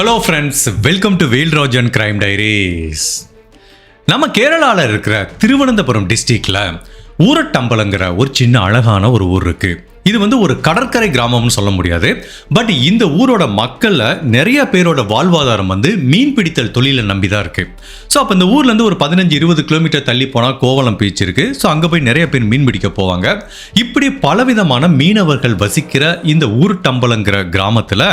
Hello friends, welcome to Velrajan crime diaries. நம்ம கேரளாவில் இருக்கிற திருவனந்தபுரம் டிஸ்ட்ரிக்ட்ல ஊரட்டம்பலங்கிற ஒரு சின்ன அழகான ஒரு ஊர் இருக்கு. இது ஒரு கடற்கரை கிராமம்னு சொல்ல முடியாது. பட் இந்த ஊரோட மக்கள்ல நிறைய பேரோட வாழ்வாதாரம் மீன் பிடித்தல் தொழிலை நம்பி தான் இருக்கு. ஸோ அப்போ இந்த ஊர்ல இருந்து ஒரு 15-20 கிலோமீட்டர் தள்ளி போனால் கோவளம் பீச் இருக்கு. ஸோ அங்கே போய் நிறைய பேர் மீன் பிடிக்க போவாங்க. இப்படி பலவிதமான மீனவர்கள் வசிக்கிற இந்த ஊரட்டம்பலங்கிற கிராமத்துல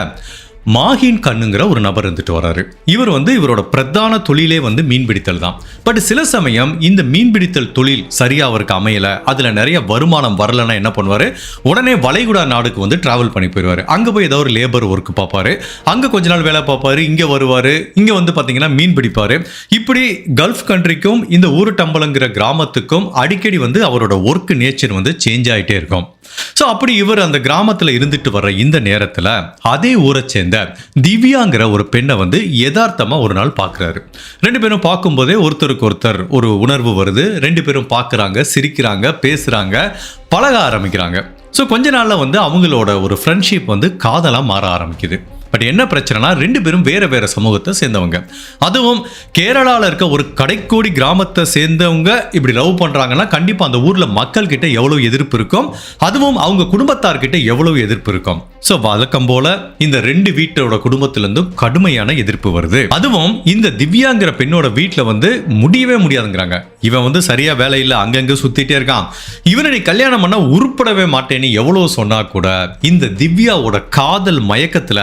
மாஹின் கண்ணுங்கிற ஒரு நபர் இருந்துட்டு வராரு. இவர் இவரோட பிரதான தொழிலே மீன் பிடித்தல் தான். பட் சில சமயம் இந்த மீன் பிடித்தல் தொழில் சரியா அவருக்கு அமையல, அதுல நிறைய வருமானம் வரலன்னா என்ன பண்ணுவாரு, உடனே வளைகுடா நாடுக்கு டிராவல் பண்ணி போயிடுவாரு. அங்க போய் ஏதாவது ஒரு லேபர் ஒர்க் பார்ப்பாரு, அங்க கொஞ்ச நாள் வேலை பார்ப்பாரு, இங்க வருவாரு, இங்க பாத்தீங்கன்னா மீன் பிடிப்பாரு. இப்படி கல்ஃப் கண்ட்ரிக்கும் இந்த ஊரட்டம்பலங்கிற கிராமத்துக்கும் அடிக்கடி அவரோட ஒர்க் நேச்சர் சேஞ்ச் ஆயிட்டே இருக்கும். ஸோ அப்படி இவர் அந்த கிராமத்தில் இருந்துட்டு வர்ற இந்த நேரத்தில் அதே ஊரை சேர்ந்த திவ்யாங்கிற ஒரு பெண்ணை யதார்த்தமா ஒரு நாள் பார்க்குறாரு. ரெண்டு பேரும் பார்க்கும்போதே ஒருத்தருக்கு ஒருத்தர் ஒரு உணர்வு வருது. ரெண்டு பேரும் பார்க்குறாங்க, சிரிக்கிறாங்க, பேசுகிறாங்க, பழக ஆரம்பிக்கிறாங்க. ஸோ கொஞ்ச நாளில் அவங்களோட ஒரு ஃப்ரெண்ட்ஷிப் காதலாக மாற ஆரம்பிக்குது. பட் என்ன பிரச்சனைனா, ரெண்டு பேரும் வேற வேற சமூகத்தை சேர்ந்தவங்க. அதுவும் கேரளாவில் இருக்க ஒரு கடைக்கோடி கிராமத்தை சேர்ந்தவங்க இப்படி லவ் பண்றாங்கன்னா கண்டிப்பா அந்த ஊர்ல மக்கள் கிட்ட எவ்வளவு எதிர்ப்பு இருக்கும், அதுவும் அவங்க குடும்பத்தார்கிட்ட எவ்வளவு எதிர்ப்பு இருக்கும். ஸோ வழக்கம் போல இந்த ரெண்டு வீட்டோட குடும்பத்திலிருந்தும் கடுமையான எதிர்ப்பு வருது. அதுவும் இந்த திவ்யாங்கிற பெண்ணோட வீட்டில் முடியவே முடியாதுங்கிறாங்க. இவன் சரியா வேலை இல்லை, அங்கங்க சுத்திட்டே இருக்கான், இவனை நீ கல்யாணம் பண்ண உருப்படவே மாட்டேன்னு எவ்வளவு சொன்னா கூட இந்த திவ்யாவோட காதல் மயக்கத்துல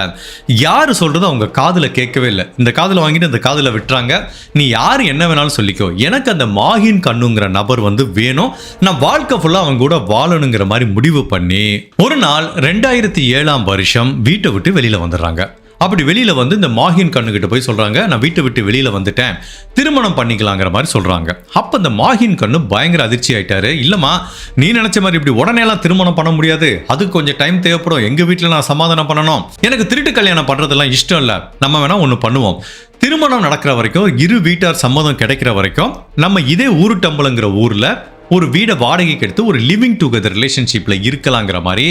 யாரு சொல்றது அவங்க காதுல கேட்கவே இல்லை. இந்த காதுல வாங்கிட்டு இந்த காதுல விட்டுறாங்க. நீ யாரு என்ன வேணாலும் சொல்லிக்கோ, எனக்கு அந்த மாஹின் கண்ணுங்கிற நபர் வேணும், நான் வாழ்க்கை ஃபுல்லா அவங்க கூட வாழணுங்கிற மாதிரி முடிவு பண்ணி ஒரு நாள் 2007 வருஷம் வீட்டை விட்டு வெளியில வந்துடுறாங்க. அப்படி வெளியில இந்த மாஹின் கண்ணுகிட்ட போய் சொல்றாங்க, நான் வீட்டை விட்டு வெளியில வந்துட்டேன், திருமணம் பண்ணிக்கலாங்கிற மாதிரி சொல்றாங்க. அப்ப இந்த மாஹின் கண்ணு பயங்கர அதிர்ச்சி ஆயிட்டாரு. இல்லம்மா, நீ நினைச்ச மாதிரி இப்படி உடனே எல்லாம் திருமணம் பண்ண முடியாது, அதுக்கு கொஞ்சம் டைம் தேவைப்படும், எங்க வீட்டுல நான் சமாதானம் பண்ணணும், எனக்கு திருட்டு கல்யாணம் பண்றதெல்லாம் இஷ்டம் இல்ல, நம்ம வேணா ஒண்ணு பண்ணுவோம், திருமணம் நடக்கிற வரைக்கும் இரு வீட்டார் சம்மதம் கிடைக்கிற வரைக்கும் நம்ம இதே ஊரட்டம்பலங்கிற ஊர்ல ஒரு வீடை வாடகைக்கு எடுத்து ஒரு லிவிங் டுகெதர் ரிலேஷன்ஷிப்ல இருக்கலாங்கிற மாதிரி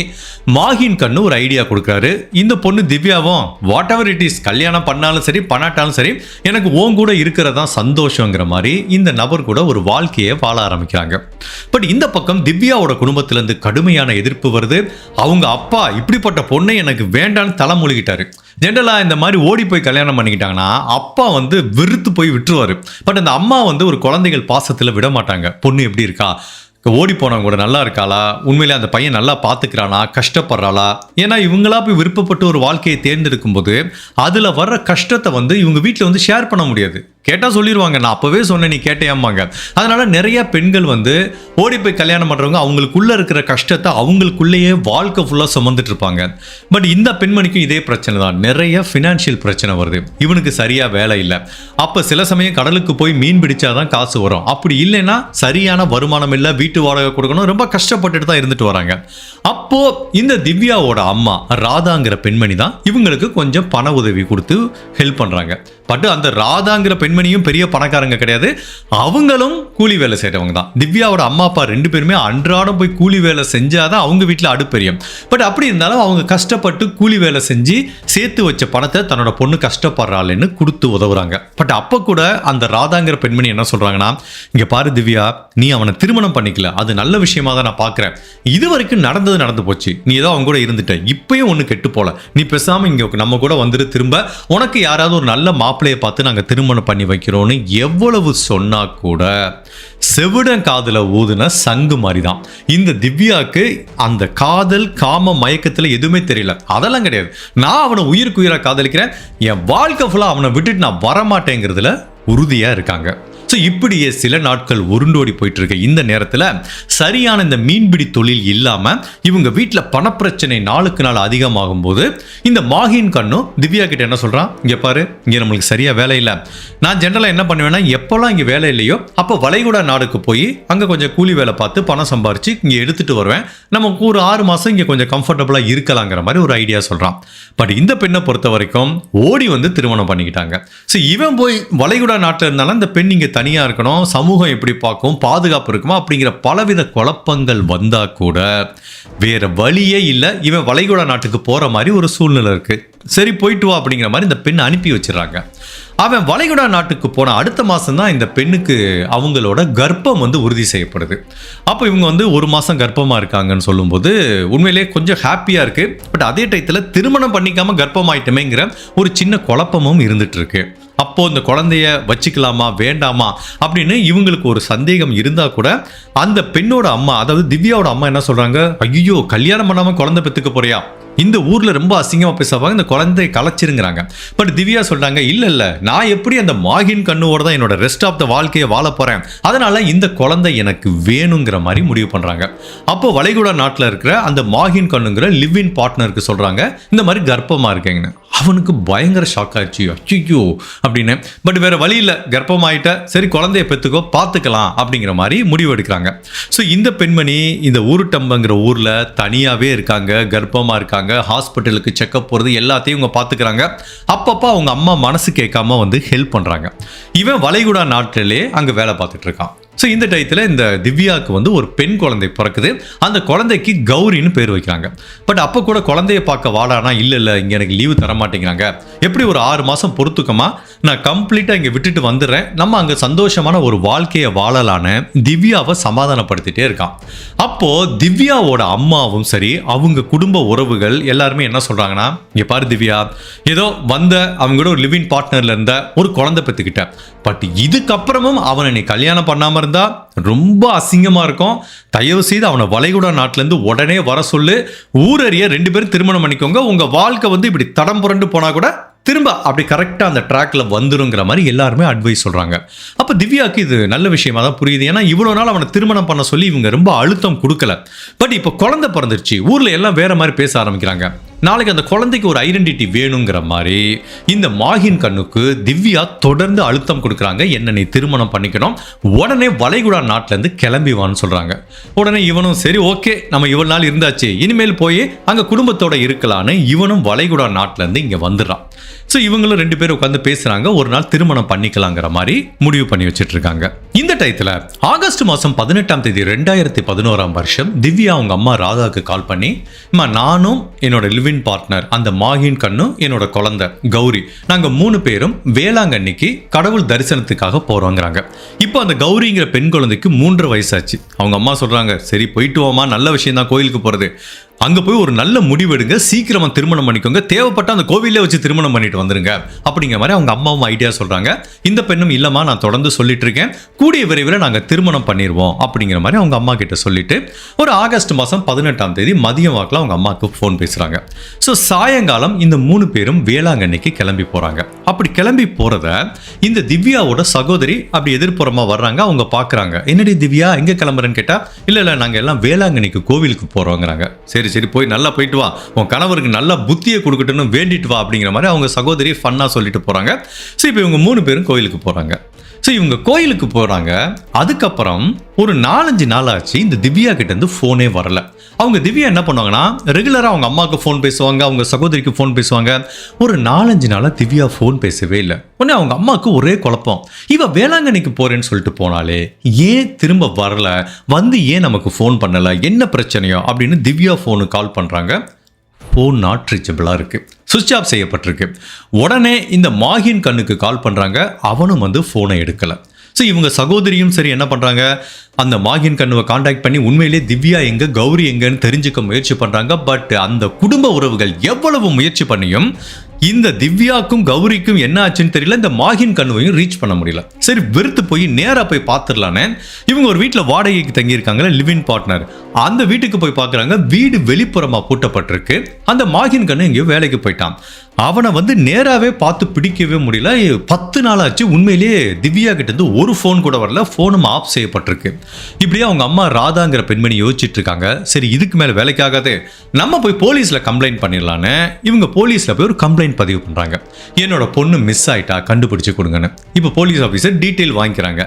மாஹின் கண்ணு ஒரு ஐடியா கொடுக்குறாரு. இந்த பொண்ணு திவ்யாவும் வாட் எவர் இட் இஸ், கல்யாணம் பண்ணாலும் சரி பண்ணாட்டாலும் சரி எனக்கு உன் கூட இருக்கிறதா சந்தோஷங்கிற மாதிரி இந்த நபர் கூட ஒரு வாழ்க்கையை வாழ ஆரம்பிக்கிறாங்க. பட் இந்த பக்கம் திவ்யாவோட குடும்பத்திலிருந்து கடுமையான எதிர்ப்பு வருது. அவங்க அப்பா இப்படிப்பட்ட பொண்ணை எனக்கு வேண்டான்னு தலைமொழிகிட்டாரு. ஜென்ரலா இந்த மாதிரி ஓடி போய் கல்யாணம் பண்ணிக்கிட்டாங்கன்னா அப்பா வெறுத்து போய் விட்டுருவாரு. பட் அந்த அம்மா ஒரு குழந்தைகள் பாசத்துல விட மாட்டாங்க. பொண்ணு எப்படி இருக்கா, ஓடி போனவங்க கூட நல்லா இருக்காளா, உண்மையிலே அந்த பையன் நல்லா பார்த்துக்கிறானா, கஷ்டப்படுறாளா, ஏன்னா இவங்களா போய் விருப்பப்பட்டு ஒரு வாழ்க்கையை தேர்ந்தெடுக்கும் போது அதுல வர்ற கஷ்டத்தை இவங்க வீட்டில் ஷேர் பண்ண முடியாது. கேட்டா சொல்லிடுவாங்க, நான் அப்பவே சொன்னேன் நீ கேட்டேம்பாங்க. அதனால நிறைய பெண்கள் ஓடி போய் கல்யாணம் பண்றவங்க அவங்களுக்குள்ள இருக்கிற கஷ்டத்தை அவங்களுக்குள்ளேயே வாழ்க்கை ஃபுல்லா சுமந்துட்டு இருப்பாங்க. பட் இந்த பெண்மணிக்கும் இதே பிரச்சனை தான், நிறைய பினான்சியல் பிரச்சனை வருது, இவனுக்கு சரியா வேலை இல்லை. அப்ப சில சமயம் கடலுக்கு போய் மீன் பிடிச்சாதான் காசு வரும், அப்படி இல்லைன்னா சரியான வருமானம் இல்லை, வீட்டு வாடகை கொடுக்கணும், ரொம்ப கஷ்டப்பட்டுட்டு தான் இருந்துட்டு வராங்க. அப்போ இந்த திவ்யாவோட அம்மா ராதாங்கிற பெண்மணி தான் இவங்களுக்கு கொஞ்சம் பண உதவி கொடுத்து ஹெல்ப் பண்றாங்க. பட் அந்த ராதாங்கிற பெண்மணியும் பெரிய பணக்காரங்க கிடையாது, அவங்களும் கூலி வேலை செய்யறவங்க தான். திவ்யாவோட அம்மா அப்பா ரெண்டு பேருமே அன்றாடம் போய் கூலி வேலை செஞ்சாதான் அவங்க வீட்டில் அடுப்பெரியும். பட் அப்படி இருந்தாலும் அவங்க கஷ்டப்பட்டு கூலி வேலை செஞ்சு சேர்த்து வச்ச பணத்தை தன்னோட பொண்ணு கஷ்டப்படுறாள்னு கொடுத்து உதவுறாங்க. பட் அப்ப கூட அந்த ராதாங்கிற பெண்மணி என்ன சொல்றாங்கன்னா, இங்க பாரு திவ்யா, நீ அவனை திருமணம் பண்ணிக்கல, அது நல்ல விஷயமா தான் நான் பாக்குறேன், இது வரைக்கும் நடந்து போச்சு, நீ ஏதோ அவங்க கூட இருந்துட்ட, இப்பயும் ஒண்ணு கெட்டு போல, நீ பேசாம இங்க நம்ம கூட வந்துட்டு திரும்ப உனக்கு யாராவது ஒரு நல்ல மாப்பிள்ளையை பார்த்து நாங்க திருமணம் பண்ணி வைக்கிறோம்னு எவ்வளவு சொன்னா கூட செவிடன் காதல ஊதுன சங்கு மாதிரிதான். இந்த திவ்யாக்கு அந்த காதல் காம மயக்கத்துல எதுவுமே தெரியல, அதெல்லாம் கிடையாது, நான் அவனை உயிருக்கு உயிரா காதலிக்கிறேன், என் வாழ்க்கை ஃபுல்லா அவனை விட்டுட்டு நான் வரமாட்டேங்கிறதுல உறுதியா இருக்காங்க. ஸோ இப்படியே சில நாட்கள் உருண்டோடி போயிட்டு இருக்க இந்த நேரத்தில் சரியான இந்த மீன்பிடி தொழில் இல்லாமல் இவங்க வீட்டில் பணப்பிரச்சனை நாளுக்கு நாள் அதிகமாகும் போது இந்த மாஹின் கண்ணும் திவ்யா கிட்ட என்ன சொல்கிறான், இங்கே பாரு, இங்கே நம்மளுக்கு சரியாக வேலை இல்லை, நான் ஜென்ரலாக என்ன பண்ணுவேன்னா எப்போல்லாம் இங்கே வேலை இல்லையோ அப்போ வளைகுடா நாடுக்கு போய் அங்கே கொஞ்சம் கூலி வேலை பார்த்து பணம் சம்பாரிச்சு இங்கே எடுத்துகிட்டு வருவேன், நமக்கு ஒரு 6 மாதம் இங்கே கொஞ்சம் கம்ஃபர்டபுளாக இருக்கலாங்கிற மாதிரி ஒரு ஐடியா சொல்கிறான். பட் இந்த பெண்ணை பொறுத்த வரைக்கும் ஓடி திருமணம் பண்ணிக்கிட்டாங்க. ஸோ இவன் போய் வளைகுடா நாட்டில் இருந்தாலும் இந்த பெண் இங்கே தனியா இருக்கணும், சமூகம் எப்படி பார்க்கும், பாதுகாப்பு இருக்குமா அப்படிங்கிற பலவித குழப்பங்கள் வந்தா கூட வேற வழியே இல்லை, இவன் வளைகுடா நாட்டுக்கு போற மாதிரி ஒரு சூழ்நிலை இருக்கு. சரி போயிட்டு வா அப்படிங்கிற மாதிரி இந்த பெண் அனுப்பி வச்சிடறாங்க. அவன் வளைகுடா நாட்டுக்கு போன அடுத்த மாதம் தான் இந்த பெண்ணுக்கு அவங்களோட கர்ப்பம் வந்து உறுதி செய்யப்படுது. அப்போ இவங்க வந்து 1 மாதம் கர்ப்பமாக இருக்காங்கன்னு சொல்லும்போது உண்மையிலேயே கொஞ்சம் ஹாப்பியாக இருக்குது. பட் அதே டயத்தில் திருமணம் பண்ணிக்காமல் கர்ப்பமாயிட்டமேங்கிற ஒரு சின்ன குழப்பமும் இருந்துட்டு இருக்கு. அப்போது இந்த குழந்தைய வச்சுக்கலாமா வேண்டாமா அப்படின்னு இவங்களுக்கு ஒரு சந்தேகம் இருந்தால் கூட அந்த பெண்ணோட அம்மா, அதாவது திவ்யாவோட அம்மா என்ன சொல்கிறாங்க, ஐயோ கல்யாணம் பண்ணாமல் குழந்தை பெற்றுக்க போறியா, இந்த ஊர்ல ரொம்ப அசிங்கமா பேசுவாங்க, இந்த குழந்தையை கலைச்சிருங்கிறாங்க. பட் திவ்யா சொல்றாங்க, இல்ல நான் எப்படி அந்த மாகின் கண்ணுவோட தான் என்னோட ரெஸ்ட் ஆஃப் த வாழ்க்கையை வாழ போறேன், அதனால இந்த குழந்தை எனக்கு வேணுங்கிற மாதிரி முடிவு பண்றாங்க. அப்போ வளைகுடா நாட்டில் இருக்கிற அந்த மாகின் கண்ணுங்கிற லிவ் இன் பார்ட்னருக்கு சொல்றாங்க, இந்த மாதிரி கர்ப்பமா இருக்கீங்கன்னு. அவனுக்கு பயங்கர ஷாக் ஆச்சு, அச்சோ அப்படின்னு. பட் வேற வழி இல்லை, கர்ப்பமாயிட்ட, சரி குழந்தைய பெற்றுக்கோ பார்த்துக்கலாம் அப்படிங்கிற மாதிரி முடிவு எடுக்கிறாங்க. ஸோ இந்த பெண்மணி இந்த ஊருட்டம்பங்கிற ஊரில் தனியாகவே இருக்காங்க, கர்ப்பமாக இருக்காங்க, ஹாஸ்பிட்டலுக்கு செக்அப் போகிறது எல்லாத்தையும் இவங்க பார்த்துக்கிறாங்க. அப்பப்போ அவங்க அம்மா மனசு கேட்காம வந்து ஹெல்ப் பண்ணுறாங்க. இவன் வளைகுடா நாட்டிலே அங்கே வேலை பார்த்துட்டு இருக்கான். ஸோ இந்த டயத்தில் இந்த திவ்யாவுக்கு வந்து ஒரு பெண் குழந்தை பிறக்குது. அந்த குழந்தைக்கு கௌரின்னு பேர் வைக்கிறாங்க. பட் அப்போ கூட குழந்தைய பார்க்க வாடானா, இல்லை இங்கே எனக்கு லீவு தர மாட்டேங்கிறாங்க, எப்படி ஒரு 6 மாதம் பொறுத்துக்கமா, நான் கம்ப்ளீட்டாக இங்கே விட்டுட்டு வந்துடுறேன், நம்ம அங்கே சந்தோஷமான ஒரு வாழ்க்கையை வாழலான்னு திவ்யாவை சமாதானப்படுத்திட்டே இருக்கான். அப்போது திவ்யாவோட அம்மாவும் சரி, அவங்க குடும்ப உறவுகள் எல்லாருமே என்ன சொல்கிறாங்கன்னா, இங்கே பாரு திவ்யா, ஏதோ வந்த அவங்களோட ஒரு லிவிங் பார்ட்னரில் இருந்த ஒரு குழந்தை பெற்றுக்கிட்ட, பட் இதுக்கப்புறமும் அவனை நீ கல்யாணம் பண்ணாமல் இருந்தா ரொம்ப அசிங்கமா இருக்கும், தயவு செய்து அவனை வளைகுடா நாட்டிலேருந்து உடனே வர சொல்லு, ஊரறிய 2 பேரும் திருமணம் பண்ணிக்கோங்க, உங்க வாழ்க்கை வந்து இப்படி தடம் புரண்டு போனா கூட திரும்ப அப்படி கரெக்டாக அந்த ட்ராக்ல வந்துருங்கிற மாதிரி எல்லாருமே அட்வைஸ் சொல்கிறாங்க. அப்போ திவ்யாவுக்கு இது நல்ல விஷயமா தான் புரியுது. ஏன்னா இவ்வளோ நாள் அவனை திருமணம் பண்ண சொல்லி இவங்க ரொம்ப அழுத்தம் கொடுக்கல. பட் இப்போ குழந்தை பிறந்துருச்சு, ஊரில் எல்லாம் வேற மாதிரி பேச ஆரம்பிக்கிறாங்க. நாளைக்கு அந்த குழந்தைக்கு ஒரு ஐடென்டிட்டி வேணுங்கிற மாதிரி இந்த மாகின் கண்ணுக்கு திவ்யா தொடர்ந்து அழுத்தம் கொடுக்குறாங்க. என்ன நீ திருமணம் பண்ணிக்கணும், உடனே வளைகுடா நாட்டிலேருந்து கிளம்பிவான்னு சொல்கிறாங்க. உடனே இவனும் சரி ஓகே, நம்ம இவ்வளோ நாள் இருந்தாச்சு, இனிமேல் போய் அங்கே குடும்பத்தோட இருக்கலான்னு இவனும் வளைகுடா நாட்டிலேருந்து இங்கே வந்துடுறான். ஸோ இவங்களும் 2 பேரும் உட்காந்து பேசுகிறாங்க, ஒரு நாள் திருமணம் பண்ணிக்கலாங்கிற மாதிரி முடிவு பண்ணி வச்சுட்டு இருக்காங்க. இந்த டயத்தில் ஆகஸ்ட் மாதம் 18ஆம் தேதி 2011ஆம் வருஷம் திவ்யா அவங்க அம்மா ராதாவுக்கு கால் பண்ணி, அம்மா நானும் என்னோட லிவிங் பார்ட்னர் அந்த மாகின் கண்ணும் என்னோட குழந்தை கௌரி, நாங்கள் 3 பேரும் வேளாங்கண்ணிக்கு கடவுள் தரிசனத்துக்காக போகிறோங்கிறாங்க. இப்போ அந்த கௌரிங்கிற பெண் குழந்தைக்கு 3.5 வயசாச்சு. அவங்க அம்மா சொல்கிறாங்க, சரி போயிட்டு வாமா, நல்ல விஷயம் தான் கோயிலுக்கு போகிறது, அங்கே போய் ஒரு நல்ல முடிவெடுங்க, சீக்கிரமாக திருமணம் பண்ணிக்கோங்க, தேவைப்பட்ட அந்த கோவிலே வச்சு திருமணம் பண்ணிட்டு வந்துருங்க அப்படிங்கிற மாதிரி அவங்க அம்மாவும் ஐடியா சொல்கிறாங்க. இந்த பெண்ணும் இல்லைம்மா நான் தொடர்ந்து சொல்லிட்டு இருக்கேன், கூடிய விரைவில் நாங்கள் திருமணம் பண்ணிடுவோம் அப்படிங்கிற மாதிரி அவங்க அம்மா கிட்ட சொல்லிட்டு ஒரு ஆகஸ்ட் மாதம் 18ஆம் தேதி மதியம் வாக்கில் அவங்க அம்மாவுக்கு ஃபோன் பேசுகிறாங்க. ஸோ சாயங்காலம் இந்த 3 பேரும் வேளாங்கண்ணிக்கு கிளம்பி போகிறாங்க. அப்படி கிளம்பி போகிறத இந்த திவ்யாவோட சகோதரி அப்படி எதிர்ப்புறமாக வர்றாங்க. அவங்க பார்க்குறாங்க, என்னடி திவ்யா எங்கே கிளம்புறேன்னு கேட்டால், இல்லை நாங்கள் எல்லாம் வேளாங்கண்ணிக்கு கோவிலுக்கு போகிறோங்கிறாங்க. சரி போய் நல்லா போயிட்டு வா, உன் கணவருக்கு நல்ல புத்தியை கொடுக்கட்டுன்னு வேண்டிட்டு வா அப்படிங்கிற மாதிரி அவங்க சகோதரி ஃபன்னாக சொல்லிட்டு போகிறாங்க. ஸோ இப்போ இவங்க 3 பேரும் கோயிலுக்கு போகிறாங்க. ஸோ இவங்க கோயிலுக்கு போகிறாங்க. அதுக்கப்புறம் ஒரு 4-5 நாள் ஆச்சு, இந்த திவ்யா கிட்டேருந்து ஃபோனே வரல. அவங்க திவ்யா என்ன பண்ணுவாங்கன்னா, ரெகுலராக அவங்க அம்மாவுக்கு ஃபோன் பேசுவாங்க, அவங்க சகோதரிக்கு ஃபோன் பேசுவாங்க. ஒரு 4-5 நாளாக திவ்யா ஃபோன் பேசவே இல்லை. உடனே அவங்க அம்மாவுக்கு ஒரே குழப்பம், இவ வேளாங்கண்ணிக்கு போகிறேன்னு சொல்லிட்டு போனாலே ஏன் திரும்ப வரல, வந்து ஏன் நமக்கு ஃபோன் பண்ணலை, என்ன பிரச்சனையோ அப்படின்னு திவ்யா ஃபோனுக்கு கால் பண்ணுறாங்க. ஃபோன் நாட் ரீச்சபிளாக இருக்குது, சுவிட்ச் ஆஃப் செய்யப்பட்டிருக்கு. உடனே இந்த மாகின் கண்ணுக்கு கால் பண்ணுறாங்க, அவனும் வந்து ஃபோனை எடுக்கலை. ஸோ இவங்க சகோதரியும் சரி என்ன பண்ணுறாங்க, அந்த மாகின் கண்ணுவை காண்டாக்ட் பண்ணி உண்மையிலே திவ்யா எங்கே கௌரி எங்கன்னு தெரிஞ்சுக்க முயற்சி பண்ணுறாங்க. பட் அந்த குடும்ப உறவுகள் எவ்வளவு முயற்சி பண்ணியும் இந்த திவ்யாக்கும் கௌரிக்கும் என்ன ஆச்சுன்னு தெரியல, இந்த மாகின் கண்ணுவையும் ரீச் பண்ண முடியல. சரி வெறுத்து போய் நேராக போய் பார்த்துடலான்னு இவங்க ஒரு வீட்டில் வாடகைக்கு தங்கியிருக்காங்களே லிவிங் பார்ட்னர், அந்த வீட்டுக்கு போய் பார்க்குறாங்க. வீடு வெளிப்புறமாக பூட்டப்பட்டிருக்கு. அந்த மாகின் கண்ணு எங்கேயோ வேலைக்கு போயிட்டான். அவனை வந்து நேராகவே பார்த்து பிடிக்கவே முடியல. 10 நாள் ஆச்சு. உண்மையிலேயே திவ்யா கிட்டேருந்து ஒரு ஃபோன் கூட வரல, ஃபோனும் ஆஃப் செய்யப்பட்டிருக்கு. இப்படியே அவங்க அம்மா ராதாங்கிற பெண்மணி யோசிச்சுட்டு இருக்காங்க. சரி இதுக்கு மேலே வேலைக்காகாது, நம்ம போய் போலீஸில் கம்ப்ளைண்ட் பண்ணிடலான்னு இவங்க போலீஸில் போய் ஒரு கம்ப்ளைண்ட் பதிவு பண்ணுறாங்க. என்னோட பொண்ணு மிஸ் ஆயிட்டா, கண்டுபிடிச்சு கொடுங்கன்னு. இப்போ போலீஸ் ஆஃபீஸர் டீட்டெயில் வாங்கிக்கிறாங்க.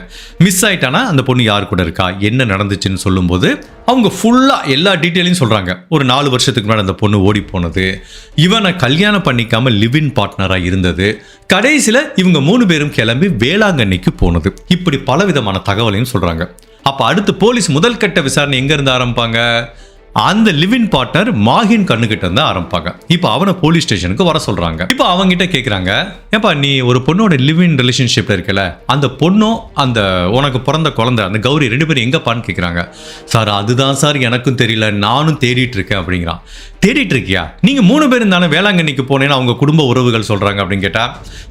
மிஸ் ஆயிட்டானா அந்த பொண்ணு யார் கூட இருக்கா, என்ன நடந்துச்சுன்னு சொல்லும்போது அவங்க ஃபுல்லாக எல்லா டீட்டெயிலையும் சொல்கிறாங்க. ஒரு 4 வருஷத்துக்கு முன்னாடி அந்த பொண்ணு ஓடி போனது, இவனை கல்யாணம் பண்ணிக்காம இல்லாம லிவ் இன் பார்ட்னரா இருந்தது. கடைசியில இவங்க 3 பேரும் கிளம்பி வேளாங்கண்ணிக்கு போனது. இப்படி பலவிதமான தகவலையும் சொல்றாங்க. அப்ப அடுத்து போலீஸ் முதல் கட்ட விசாரணை எங்க இருந்து ஆரம்பிப்பாங்க? அந்த லிவ் இன் பார்ட்னர் மாஹின் கண்ணுகிட்ட இருந்து ஆரம்பிப்பாங்க. இப்போ அவனை போலீஸ் ஸ்டேஷனுக்கு வர சொல்றாங்க. இப்போ அவங்க கிட்ட கேக்குறாங்க, ஏப்பா நீ ஒரு பொண்ணோட லிவ் இன் ரிலேஷன்ஷிப்ல இருக்கல, அந்த பொண்ணும் அந்த உனக்கு பிறந்த குழந்தை அந்த கௌரி 2 பேரும் எங்கப்பான்னு கேக்குறாங்க. சார் அதுதான் சார் எனக்கும் தெரியல, நானும் தேடிட்டு இருக்கேன் அப்படிங்கிறான். தேடிட்டு இருக்கியா? நீங்க 3 பேரும் தானே வேளாங்கண்ணிக்கு போனேன்னு அவங்க குடும்ப உறவுகள் சொல்றாங்க அப்படின்னு கேட்டா,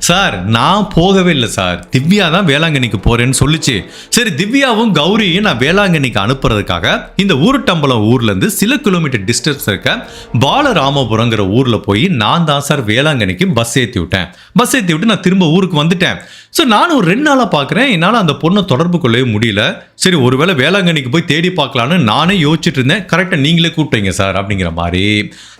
சார் நான் போகவே இல்லை சார், திவ்யா தான் வேளாங்கண்ணிக்கு போறேன்னு சொல்லிச்சு. சரி திவ்யாவும் கௌரியும் நான் வேளாங்கண்ணிக்கு அனுப்புறதுக்காக இந்த ஊருட்டம்பலம் ஊர்ல இருந்து சில கிலோமீட்டர் டிஸ்டன்ஸ் இருக்க பாலராமபுரங்கிற ஊர்ல போய் நான் தான் சார் வேளாங்கண்ணிக்கு பஸ் ஏற்றி விட்டு நான் திரும்ப ஊருக்கு வந்துட்டேன். ஸோ நானும் ஒரு 2 நாளாக பார்க்குறேன், என்னால் அந்த பொண்ணை தொடர்பு கொள்ளவே முடியல. சரி ஒருவேளை வேளாங்கண்ணிக்கு போய் தேடி பார்க்கலான்னு நானே யோசிச்சுட்டு இருந்தேன். கரெக்டாக நீங்களே கூப்பிட்டீங்க சார் அப்படிங்கிற மாதிரி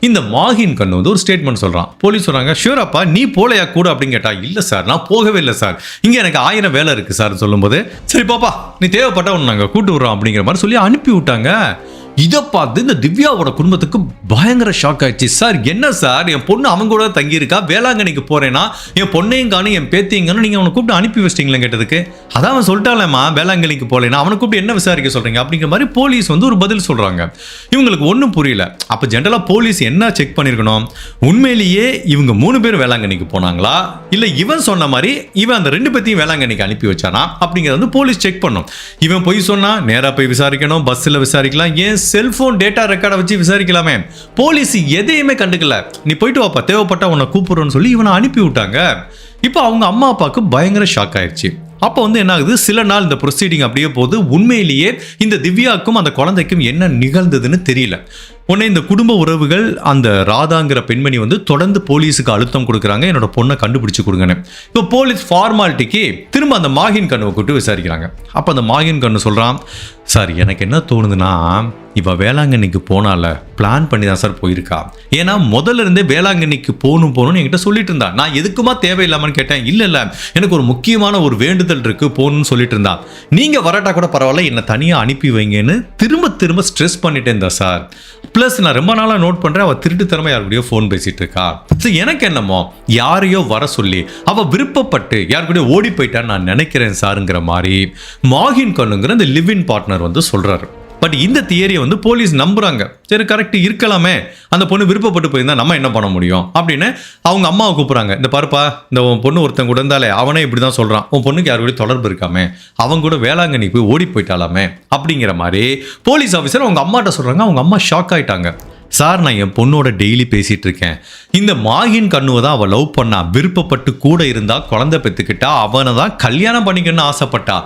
இந்த மாஹின் கண்ணு வந்து ஒரு ஸ்டேட்மெண்ட் சொல்கிறான். போலீஸ் சொல்கிறாங்க, ஷூராப்பா நீ போலையா கூட அப்படின்னு கேட்டா, இல்லை சார் நான் போகவே இல்லை சார், இங்கே எனக்கு 1000 வேலை இருக்குது சார் சொல்லும்போது, சரி பாப்பா நீ தேவைப்பட்ட ஒன்று நாங்கள் கூட்டு விட்றோம் அப்படிங்கிற மாதிரி சொல்லி அனுப்பி விட்டாங்க. இதை பார்த்து இந்த திவ்யாவோட குடும்பத்துக்கு பயங்கர ஷாக் ஆயிடுச்சு. சார் என்ன சார், என் பொண்ணு அவங்க கூட தங்கியிருக்கா, வேளாங்கண்ணிக்கு போறேன்னா என் பொண்ணையும் காணும் என் பேத்தியும் நீங்க அவனை கூப்பிட்டு அனுப்பி வச்சிட்டீங்களே கேட்டதுக்கு, அதான் அவன் சொல்லிட்டாலேம்மா வேளாங்கண்ணிக்கு போலேன்னா அவனை கூப்பிட்டு என்ன விசாரிக்க சொல்றீங்க அப்படிங்கிற மாதிரி போலீஸ் வந்து ஒரு பதில் சொல்றாங்க. இவங்களுக்கு ஒன்றும் புரியல. அப்ப ஜென்ரலா போலீஸ் என்ன செக் பண்ணிருக்கணும், உண்மையிலேயே இவங்க 3 பேர் வேளாங்கண்ணிக்கு போனாங்களா இல்ல இவன் சொன்ன மாதிரி இவன் அந்த 2 பேத்தையும் வேளாங்கண்ணிக்கு அனுப்பி வச்சானா அப்படிங்கறது வந்து போலீஸ் செக் பண்ணும். இவன் போய் சொன்னா நேரா போய் விசாரிக்கணும், பஸ்ல விசாரிக்கலாம், ஏன் செல்போன் டேட்டா ரெக்கார்டை வச்சு விசாரிக்கலாமே. போலீஸ் எதையுமே கண்டுக்கல. நீ போயிட்டு வாப்பா, தேவைப்பட்டா உன்னை கூப்பிடுறோன்னு சொல்லி இவனை அனுப்பி விட்டாங்க. இப்போ அவங்க அம்மா அப்பாவுக்கு பயங்கர ஷாக் ஆயிடுச்சு. அப்போ வந்து என்ன ஆகுது, சில நாள் இந்த ப்ரொசீடிங் அப்படியே போது. உண்மையிலேயே இந்த திவ்யாவுக்கும் அந்த குழந்தைக்கும் என்ன நிகழ்ந்ததுன்னு தெரியல. உடனே இந்த குடும்ப உறவுகள் அந்த ராதாங்கிற பெண்மணி வந்து தொடர்ந்து போலீஸுக்கு அழுத்தம் கொடுக்குறாங்க, என்னோட பொண்ணை கண்டுபிடிச்சு கொடுங்கன்னு. இப்போ போலீஸ் ஃபார்மாலிட்டிக்கு திரும்ப அந்த மாஹின் கண்ணுவை கூப்பிட்டு விசாரிக்கிறாங்க. அப்போ அந்த மாஹின் கண்ணு சொல்கிறான், சார் எனக்கு என்ன தோணுதுன்னா இவ வேளாங்கண்ணிக்கு போனால பிளான் பண்ணி தான் சார் போயிருக்கா. ஏன்னா முதல்ல இருந்தே வேளாங்கண்ணிக்கு போகணும்னு என்கிட்ட சொல்லிட்டு இருந்தா. நான் எதுக்குமா தேவையில்லாமன்னு கேட்டேன். இல்லை எனக்கு ஒரு முக்கியமான ஒரு வேண்டுதல் இருக்கு போகணும்னு சொல்லிட்டு இருந்தா. நீங்க வரட்டா கூட பரவாயில்ல, என்னை தனியாக அனுப்பி வைங்கன்னு திரும்ப ஸ்ட்ரெஸ் பண்ணிட்டே இருந்தா சார். பிளஸ் நான் ரொம்ப நாளாக நோட் பண்றேன், அவள் திருட்டுத்தனமா யாருக்கூடயோ ஃபோன் பேசிட்டு இருக்கா. எனக்கு என்னமோ யாரையோ வர சொல்லி அவ விருப்பப்பட்டு யாருக்கூடயோ ஓடி போயிட்டான்னு நான் நினைக்கிறேன் சாருங்கிற மாதிரி மாஹின் கண்ணுங்கிற இந்த லிவ் இன் பார்ட்னர் வந்து சொல்றாரு. பட் இந்த தியரியை வந்து போலீஸ் நம்புறாங்க. சரி கரெக்ட் இருக்கலாமே, அந்த பொண்ணு விருப்பப்பட்டு போயிருந்தா நம்ம என்ன பண்ண முடியும் அப்படின்னு அவங்க அம்மாவை கூப்பிடுறாங்க. இந்த பாருப்பா, இந்த உன் பொண்ணு ஒருத்தன் கூட இருந்தாலே அவனே இப்படி தான் சொல்றான், உன் பொண்ணுக்கு யாரு கூட தொடர்பு இருக்காமே, அவங்க கூட வேளாங்கண்ணி போய் ஓடி போயிட்டாலாமே அப்படிங்கிற மாதிரி போலீஸ் ஆஃபீஸர் அவங்க அம்மாட்ட சொல்றாங்க. அவங்க அம்மா ஷாக் ஆயிட்டாங்க. சார் நான் என் பொண்ணோட டெய்லி பேசிட்டு இருக்கேன், இந்த மாஹின் கண்ணுவை தான் அவள் லவ் பண்ணா, விருப்பப்பட்டு கூட இருந்தா, குழந்தை பெற்றுக்கிட்டா, அவனை தான் கல்யாணம் பண்ணிக்கணும்னு ஆசைப்பட்டா.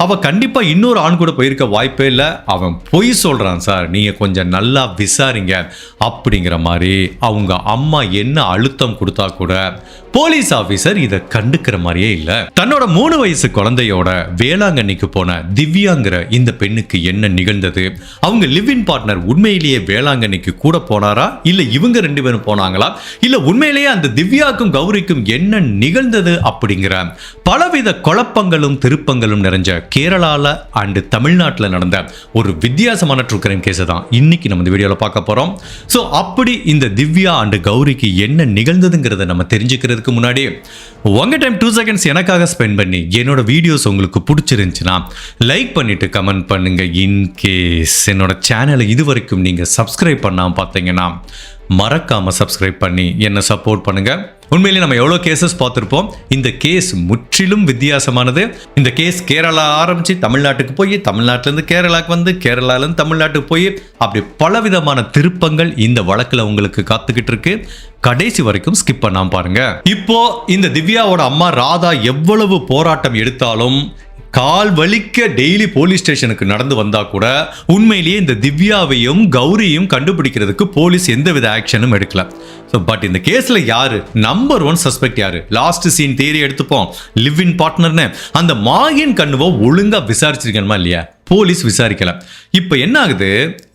அவள் கண்டிப்பா இன்னொரு ஆண் கூட போயிருக்க வாய்ப்பே இல்லை, அவன் பொய் சொல்றான் சார், நீங்க கொஞ்சம் நல்லா விசாரிங்க அப்படிங்கிற மாதிரி அவங்க அம்மா என்ன அழுத்தம் கொடுத்தா கூட போலீஸ் ஆபீசர் இதை கண்டுக்கிற மாதிரியே இல்ல. தன்னோட 3 வயசு குழந்தையோட வேளாங்கண்ணிக்கு போன திவ்யாங்கிற இந்த பெண்ணுக்கு என்ன நிகழ்ந்தது, அவங்க லிவ் இன் பார்ட்னர் உண்மையிலேயே வேளாங்கண்ணிக்கு கூட போனாரா இல்ல இவங்க 2 பேரும் போனாங்களா இல்ல உண்மையிலேயே அந்த திவ்யாக்கும் கௌரிக்கும் என்ன நிகழ்ந்தது அப்படிங்கிற பலவித குழப்பங்களும் திருப்பங்களும் நிறைஞ்ச கேரளால அண்ட் தமிழ்நாட்டில் நடந்த ஒரு வித்தியாசமான ட்ரூ கிரைம் கேஸ் தான் இன்னைக்கு நம்ம இந்த வீடியோல பார்க்க போறோம். சோ அப்படி இந்த திவ்யா அண்ட் கௌரிக்கு என்ன நிகழ்ந்ததுங்கிறத நம்ம தெரிஞ்சுக்கிறதுக்கு முன்னாடி உங்க டைம் 2 seconds எனக்காக ஸ்பெண்ட் பண்ணி என்னோட வீடியோஸ் உங்களுக்கு பிடிச்சிருந்துச்சுன்னா லைக் பண்ணிட்டு கமெண்ட் பண்ணுங்க. இன்கேஸ் என்னோட சேனலை இதுவரைக்கும் நீங்க சப்ஸ்கிரைப் பண்ணாம பார்த்தீங்கன்னா மறக்காம சப்ஸ்கிரைப் பண்ணி என்ன சப்போர்ட் பண்ணுங்க. உண்மையிலேயே நம்ம எவ்வளோ கேசஸ் பார்த்துருப்போம், இந்த கேஸ் முற்றிலும் வித்தியாசமானது. இந்த கேஸ் கேரளா ஆரம்பிச்சு தமிழ்நாட்டுக்கு போய், தமிழ்நாட்டிலேருந்து கேரளாவுக்கு வந்து, கேரளாலேருந்து தமிழ்நாட்டுக்கு போய், அப்படி பலவிதமான திருப்பங்கள் இந்த வழக்கில் உங்களுக்கு காத்துக்கிட்டு இருக்கு. கடைசி வரைக்கும் ஸ்கிப் பண்ணாம பாருங்க. இப்போ இந்த திவ்யாவோட அம்மா ராதா எவ்வளவு போராட்டம் எடுத்தாலும், கால் வலிக்க டெய்லி போலீஸ் ஸ்டேஷனுக்கு நடந்து வந்தா கூட உண்மையிலேயே இந்த திவ்யாவையும் கௌரியும் கண்டுபிடிக்கிறதுக்கு போலீஸ் எந்தவித ஆக்ஷனும் எடுக்கல. பட் இந்த கேஸ்ல யாரு நம்பர் 1 சஸ்பெக்ட் யாரு? லாஸ்ட் சீன் தியரி எடுத்துப்போம், லிவ் இன் பார்ட்னர்னு அந்த மாஹின் கண்ணுவை ஒழுங்கா விசாரிச்சிருக்கணுமா இல்லையா? போலீஸ் விசாரிக்கல. இப்ப என்ன ஆகுது,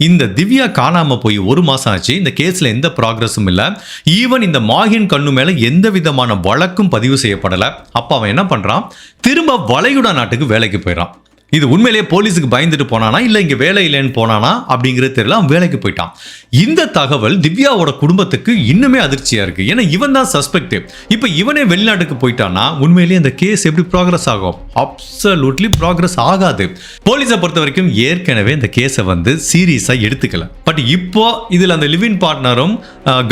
இந்த திவ்யா காணாம போய் 1 மாசம் ஆச்சு, இந்த கேஸ்ல எந்த ப்ராக்ரஸும் இல்ல. ஈவன் இந்த மாஹின் கண்ணு மேல எந்த விதமான வழக்கும் பதிவு செய்யப்படல. அப்ப அவன் என்ன பண்றான், திரும்ப வளைகுடா நாட்டுக்கு வேலைக்கு போயிடறான். இது உண்மையிலேயே போலீஸுக்கு பயந்துட்டு போனானா இல்லை இங்கே வேலை இல்லைன்னு போனானா அப்படிங்கிறது தெரியல. அவன் வேலைக்கு போயிட்டான். இந்த தகவல் திவ்யாவோட குடும்பத்துக்கு இன்னுமே அதிர்ச்சியா இருக்கு. ஏன்னா இவன் தான் சஸ்பெக்ட். இப்போ இவனே வெளிநாட்டுக்கு போயிட்டானா உண்மையிலேயே இந்த கேஸ் எப்படி ப்ராக்ரஸ் ஆகும்? அப்சல்யூட்லி ப்ராக்ரஸ் ஆகாது. போலீஸை பொறுத்த வரைக்கும் ஏற்கனவே இந்த கேஸை வந்து சீரியஸா எடுத்துக்கல. பட் இப்போ இதில் அந்த லிவிங் பார்ட்னரும்